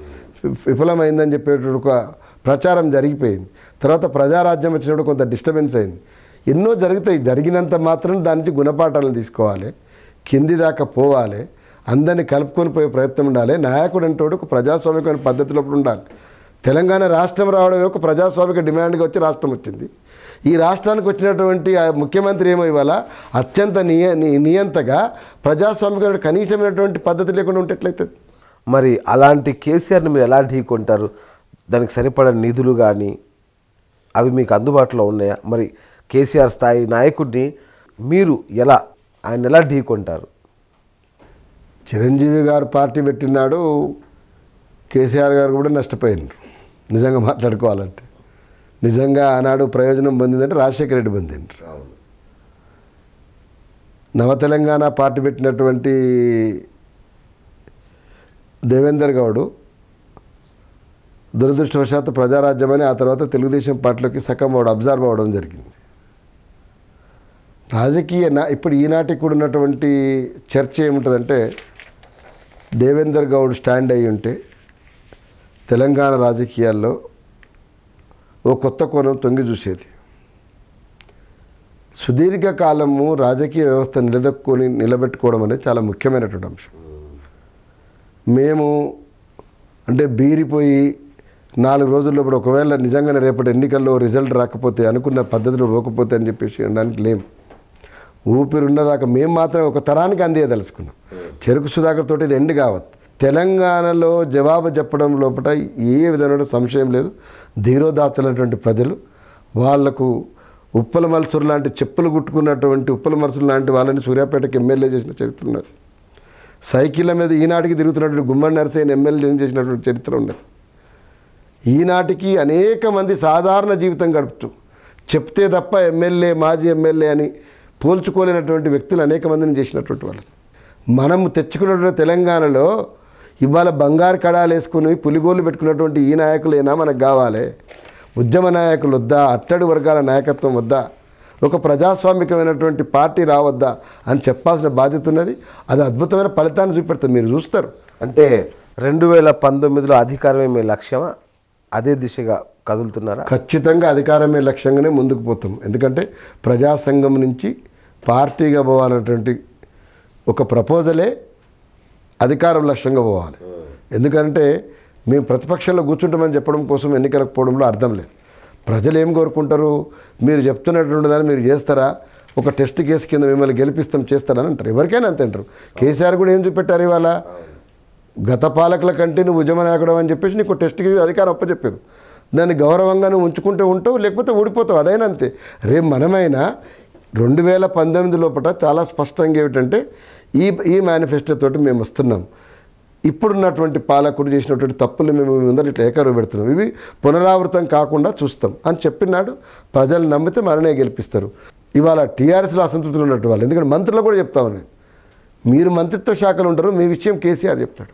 విఫలమైందని చెప్పేటువంటి ఒక ప్రచారం జరిగిపోయింది. తర్వాత ప్రజారాజ్యం వచ్చినప్పుడు కొంత డిస్టర్బెన్స్ అయింది. ఎన్నో జరుగుతాయి. జరిగినంత మాత్రం దాని నుంచి గుణపాఠాలను తీసుకోవాలి, కింది దాకా పోవాలి, అందరినీ కలుపుకొని పోయే ప్రయత్నం ఉండాలి. నాయకుడు అంటే ఒక ప్రజాస్వామికమైన పద్ధతిలో ఉండాలి. తెలంగాణ రాష్ట్రం రావడమే ఒక ప్రజాస్వామిక డిమాండ్గా వచ్చి రాష్ట్రం వచ్చింది. ఈ రాష్ట్రానికి వచ్చినటువంటి ముఖ్యమంత్రి ఏమో ఇవాళ అత్యంత నియంతగా ప్రజాస్వామిక కనీసమైనటువంటి పద్ధతి లేకుండా ఉంటే ఎట్లయితుంది? మరి అలాంటి కేసీఆర్ని మీరు ఎలా ఢీకొంటారు? దానికి సరిపడా నిధులు కానీ అవి మీకు అందుబాటులో ఉన్నాయా? మరి కేసీఆర్ స్థాయి నాయకుడిని మీరు ఆయన ఎలా ఢీకొంటారు? చిరంజీవి గారు పార్టీ పెట్టినాడు, కేసీఆర్ గారు కూడా నష్టపోయినారు. నిజంగా మాట్లాడుకోవాలంటే నిజంగా ఆనాడు ప్రయోజనం పొందిందంటే రాజశేఖర రెడ్డి పొందిండ్రు. నవ తెలంగాణ పార్టీ పెట్టినటువంటి దేవేందర్ గౌడ్ దురదృష్టవశాత్తు ప్రజారాజ్యమని ఆ తర్వాత తెలుగుదేశం పార్టీలోకి సగం అబ్జర్వ్ అవ్వడం జరిగింది. ఇప్పుడు ఈనాటికి కూడా ఉన్నటువంటి చర్చ ఏముంటుందంటే దేవేందర్ గౌడ్ స్టాండ్ అయ్యి ఉంటే తెలంగాణ రాజకీయాల్లో ఓ కొత్త కోణం తొంగి చూసేది. సుదీర్ఘకాలము రాజకీయ వ్యవస్థ నిలబెట్టుకోవడం అనేది చాలా ముఖ్యమైనటువంటి అంశం. మేము అంటే బీరిపోయి 4 రోజుల్లో ఇప్పుడు ఒకవేళ నిజంగానే రేపటి ఎన్నికల్లో రిజల్ట్ రాకపోతే అనుకున్న పద్ధతిలో పోకపోతే అని చెప్పేసి అనడానికి లేము. ఊపిరి ఉన్నదాకా మేము మాత్రం ఒక తరానికి అందేయదలుచుకున్నాం. చెరుకు సుధాకర్ తోటి ఇది ఎండ్ కావద్దు. తెలంగాణలో జవాబు చెప్పడం లోపల ఏ విధమైన సంశయం లేదు. ధీరోదాత్తలైనటువంటి ప్రజలు వాళ్లకు ఉప్పల మల్సూరు లాంటి చెప్పులు కుట్టుకున్నటువంటి ఉప్పల మల్సూరు లాంటి వాళ్ళని సూర్యాపేటకి ఎమ్మెల్యే చేసిన చరిత్ర ఉన్నది. సైకిళ్ళ మీద ఈనాటికి తిరుగుతున్నటువంటి గుమ్మడి నరసయ్యని ఎమ్మెల్యే చేసినటువంటి చరిత్ర ఉన్నది. ఈనాటికి అనేక మంది సాధారణ జీవితం గడుపుతూ చెప్తే తప్ప ఎమ్మెల్యే మాజీ ఎమ్మెల్యే అని పోల్చుకోలేనటువంటి వ్యక్తులు అనేక మందిని చేసినటువంటి వాళ్ళు. మనం తెచ్చుకున్నటువంటి తెలంగాణలో ఇవాళ బంగారు కడాలు వేసుకుని పులిగోలు పెట్టుకున్నటువంటి ఈ నాయకులైనా మనకు కావాలి. ఉద్యమ నాయకులు వద్దా? అట్టడి వర్గాల నాయకత్వం వద్దా? ఒక ప్రజాస్వామికమైనటువంటి పార్టీ రావద్దా అని చెప్పాల్సిన బాధ్యత ఉన్నది. అది అద్భుతమైన ఫలితాన్ని చూపెడుతుంది. మీరు చూస్తారు. అంటే 2019లో అధికారమే మీ లక్ష్యమా? అదే దిశగా కదులుతున్నారా? ఖచ్చితంగా అధికారమే లక్ష్యంగానే ముందుకు పోతాం. ఎందుకంటే ప్రజాసంఘం నుంచి పార్టీగా పోవాలన్నటువంటి ఒక ప్రపోజలే అధికారం లక్ష్యంగా పోవాలి. ఎందుకంటే మేము ప్రతిపక్షంలో కూర్చుంటామని చెప్పడం కోసం ఎన్నికలకు పోవడంలో అర్థం లేదు. ప్రజలు ఏం కోరుకుంటారు? మీరు చెప్తున్నటువంటి దాన్ని మీరు చేస్తారా? ఒక టెస్ట్ కేసు కింద మిమ్మల్ని గెలిపిస్తాం చేస్తారని అంటారు. ఎవరికైనా అంతే అంటారు. కేసీఆర్ కూడా ఏం చూపెట్టారు? ఇవాళ గత పాలకుల కంటే నువ్వు ఉద్యమ నాయకుడు అని చెప్పేసి నీకు టెస్ట్ కేసు అధికారం అప్పచెప్పారు. దాన్ని గౌరవంగా నువ్వు ఉంచుకుంటూ ఉంటావు, లేకపోతే ఊడిపోతావు. అదైనా అంతే. రేపు మనమైనా 2019 లోపల చాలా స్పష్టంగా ఏమిటంటే ఈ మేనిఫెస్టో తోటి మేము వస్తున్నాం. ఇప్పుడున్నటువంటి పాలకుడు చేసినటువంటి తప్పులు మేము ముందర ఇట్లా ఏకరువు పెడుతున్నాం. ఇవి పునరావృతం కాకుండా చూస్తాం అని చెప్పినాడు. ప్రజలు నమ్మితే మననే గెలిపిస్తారు. ఇవాళ టీఆర్ఎస్లో అసంతృప్తులు ఉన్నట్టు వాళ్ళు, ఎందుకంటే మంత్రులు కూడా చెప్తామని, మీరు మంత్రిత్వ శాఖలు ఉంటారు, మీ విషయం కేసీఆర్ చెప్తాడు.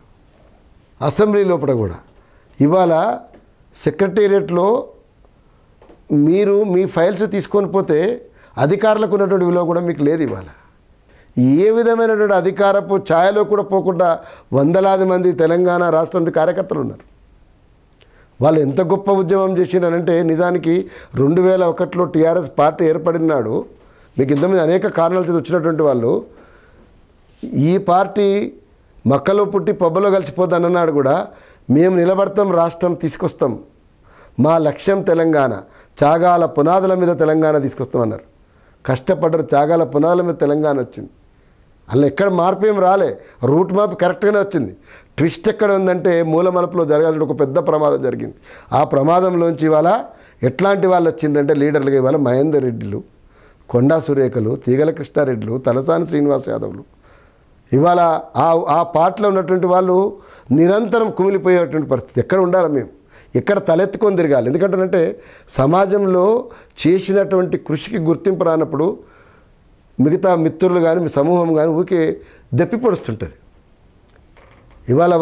అసెంబ్లీ లోపల కూడా ఇవాళ సెక్రటేరియట్లో మీరు మీ ఫైల్స్ తీసుకొని పోతే అధికారులకు ఉన్నటువంటి విలువ కూడా మీకు లేదు. ఇవాళ ఏ విధమైనటువంటి అధికారపు ఛాయలో కూడా పోకుండా వందలాది మంది తెలంగాణ రాష్ట్ర కార్యకర్తలు ఉన్నారు. వాళ్ళు ఎంత గొప్ప ఉద్యమం చేసినారంటే నిజానికి 2001లో టీఆర్ఎస్ పార్టీ ఏర్పడినాడు. మీకు ఇంతమంది అనేక కారణాలతో వచ్చినటువంటి వాళ్ళు ఈ పార్టీ మక్కలో పుట్టి పబ్బలో కలిసిపోతాను అన్నాడు కూడా. మేము నిలబడతాం, రాష్ట్రం తీసుకొస్తాం, మా లక్ష్యం తెలంగాణ, త్యాగాల పునాదుల మీద తెలంగాణ తీసుకొస్తామన్నారు. కష్టపడ్డారు, త్యాగాల పునాదుల మీద తెలంగాణ వచ్చింది. అలా ఎక్కడ మార్పు ఏం రాలే, రూట్ మ్యాప్ కరెక్ట్గానే వచ్చింది. ట్విస్ట్ ఎక్కడ ఉందంటే మూల మలుపులో జరగాల్సిన ఒక పెద్ద ప్రమాదం జరిగింది. ఆ ప్రమాదంలోంచి ఇవాళ ఎట్లాంటి వాళ్ళు వచ్చిందంటే లీడర్లుగా ఇవాళ మహేందర్ రెడ్డిలు, కొండా సురేఖలు, తీగల కృష్ణారెడ్డిలు, తలసాని శ్రీనివాస్ యాదవ్లు, ఇవాళ ఆ పార్టీలో ఉన్నటువంటి వాళ్ళు నిరంతరం కుమిలిపోయేటువంటి పరిస్థితి. ఎక్కడ ఉండాలి మేము, ఎక్కడ తలెత్తుకొని తిరగాలి? ఎందుకంటే సమాజంలో చేసినటువంటి కృషికి గుర్తింపు రానప్పుడు మిగతా మిత్రులు కానీ మీ సమూహం కానీ ఊకే దెప్పి పొడుస్తుంటుంది. ఇవాళ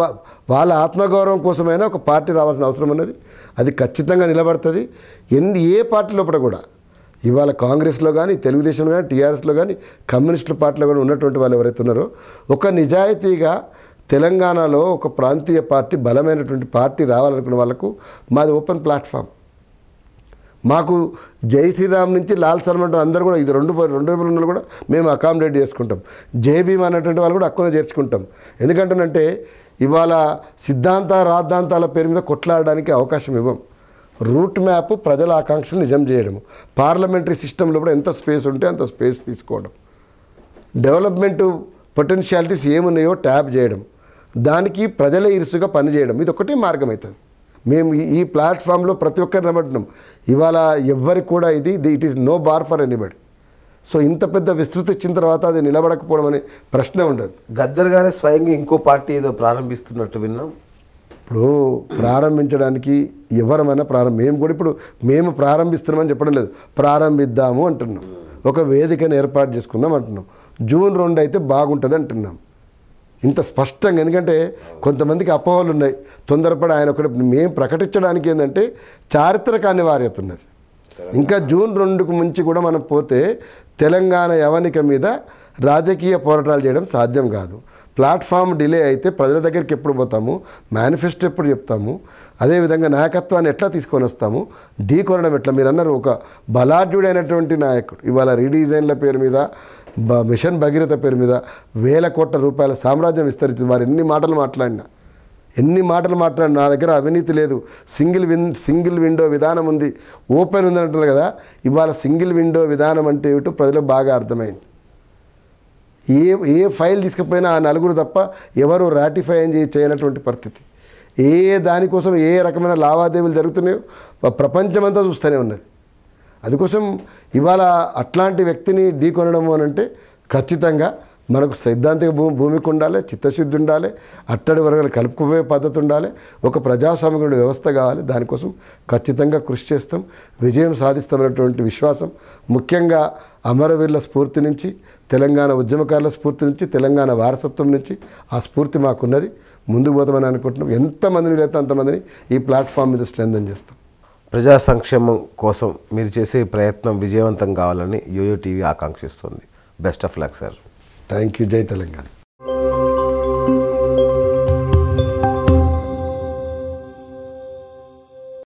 వాళ్ళ ఆత్మగౌరవం కోసమైనా ఒక పార్టీ రావాల్సిన అవసరం ఉన్నది. అది ఖచ్చితంగా నిలబడుతుంది. ఏ పార్టీ లోపల కూడా ఇవాళ కాంగ్రెస్లో కానీ, తెలుగుదేశంలో కానీ, టీఆర్ఎస్లో కానీ, కమ్యూనిస్టుల పార్టీలో కూడా ఉన్నటువంటి వాళ్ళు ఎవరైతే ఉన్నారో ఒక నిజాయితీగా తెలంగాణలో ఒక ప్రాంతీయ పార్టీ, బలమైనటువంటి పార్టీ రావాలనుకున్న వాళ్ళకు మాది ఓపెన్ ప్లాట్ఫామ్. మాకు జై శ్రీరామ్ నుంచి లాల్ సల్మాన్ అందరూ కూడా ఇది రెండు వైపుల ఉన్న కూడా మేము అకామిడేట్ చేసుకుంటాం. జై భీమ్ అనేటువంటి వాళ్ళు కూడా అక్కువ చేర్చుకుంటాం. ఎందుకంటేనంటే ఇవాళ సిద్ధాంత రాద్ధాంతాల పేరు మీద కొట్లాడడానికి అవకాశం ఇవ్వం. రూట్ మ్యాప్ ప్రజల ఆకాంక్షలు నిజం చేయడం, పార్లమెంటరీ సిస్టంలో కూడా ఎంత స్పేస్ ఉంటే అంత స్పేస్ తీసుకోవడం, డెవలప్మెంట్ పొటెన్షియాలిటీస్ ఏమున్నాయో ట్యాప్ చేయడం, దానికి ప్రజల ఇరుసుగా పనిచేయడం, ఇది ఒకటే మార్గం అవుతుంది. మేము ఈ ప్లాట్ఫామ్లో ప్రతి ఒక్కరు నిలబడినాం. ఇవాళ ఎవ్వరికి కూడా it is no bar for anybody. So ఇంత పెద్ద విస్తృతి ఇచ్చిన తర్వాత అది నిలబడకపోవడం అనే ప్రశ్న ఉండదు. గద్దర్ గారే స్వయంగా ఇంకో పార్టీ ఏదో ప్రారంభిస్తున్నట్టు విన్నాం. ఇప్పుడు ప్రారంభించడానికి ఎవరమైనా మేము కూడా ఇప్పుడు మేము ప్రారంభిస్తున్నామని చెప్పడం లేదు, ప్రారంభిద్దాము అంటున్నాం. ఒక వేదికను ఏర్పాటు చేసుకుందాం అంటున్నాం. జూన్ 2 అయితే బాగుంటుంది అంటున్నాం. ఇంత స్పష్టంగా, ఎందుకంటే కొంతమందికి అపోహలు ఉన్నాయి. తొందరపడి ఆయన ఒకటి మేము ప్రకటించడానికి ఏంటంటే చారిత్రక అనివార్యత ఉన్నది. ఇంకా జూన్ 2కు ముంచి కూడా మనం పోతే తెలంగాణ యవనిక మీద రాజకీయ పోరాటాలు చేయడం సాధ్యం కాదు. ప్లాట్ఫామ్ డిలే అయితే ప్రజల దగ్గరికి ఎప్పుడు పోతాము, మేనిఫెస్టో ఎప్పుడు చెప్తాము, అదేవిధంగా నాయకత్వాన్ని ఎట్లా తీసుకొని వస్తాము, ఢీకొనడం ఎట్లా. మీరు అన్నారు ఒక బలాఢ్యుడైనటువంటి నాయకుడు ఇవాళ రీడిజైన్ల పేరు మీద, మిషన్ భగీరథ పేరు మీద వేల కోట్ల రూపాయల సామ్రాజ్యం విస్తరించింది. వారు ఎన్ని మాటలు మాట్లాడినా నా దగ్గర అవినీతి లేదు, సింగిల్ విండో విధానం ఉంది, ఓపెన్ ఉంది అంటున్నారు కదా. ఇవాళ సింగిల్ విండో విధానం అంటే ఏమిటో ప్రజలకు బాగా అర్థమైంది. ఏ ఫైల్ తీసుకుపోయినా ఆ నలుగురు తప్ప ఎవరు రాటిఫై చేయనటువంటి పరిస్థితి. దానికోసం ఏ రకమైన లావాదేవీలు జరుగుతున్నాయో ప్రపంచమంతా చూస్తూనే ఉన్నది. అందుకోసం ఇవాళ అట్లాంటి వ్యక్తిని ఢీకొనడం అని అంటే ఖచ్చితంగా మనకు సైద్ధాంతిక భూమికి ఉండాలి, చిత్తశుద్ధి ఉండాలి, అట్టడి వర్గాలు కలుపుకుపోయే పద్ధతి ఉండాలి, ఒక ప్రజాస్వామిక వ్యవస్థ కావాలి. దానికోసం ఖచ్చితంగా కృషి చేస్తాం, విజయం సాధిస్తామనేటువంటి విశ్వాసం ముఖ్యంగా అమరవీరుల స్ఫూర్తి నుంచి, తెలంగాణ ఉద్యమకారుల స్ఫూర్తి నుంచి, తెలంగాణ వారసత్వం నుంచి ఆ స్ఫూర్తి మాకున్నది. ముందుకు పోతామని అనుకుంటున్నాం. ఎంతమందిని లేకపోతే అంతమందిని ఈ ప్లాట్ఫామ్ మీద స్ట్రెంథన్ చేస్తాం. ప్రజా సంక్షేమం కోసం మీరు చేసే ప్రయత్నం విజయవంతం కావాలని యోయో టీవీ ఆకాంక్షిస్తుంది. Best of luck sir. Thank you. Jai Telangana.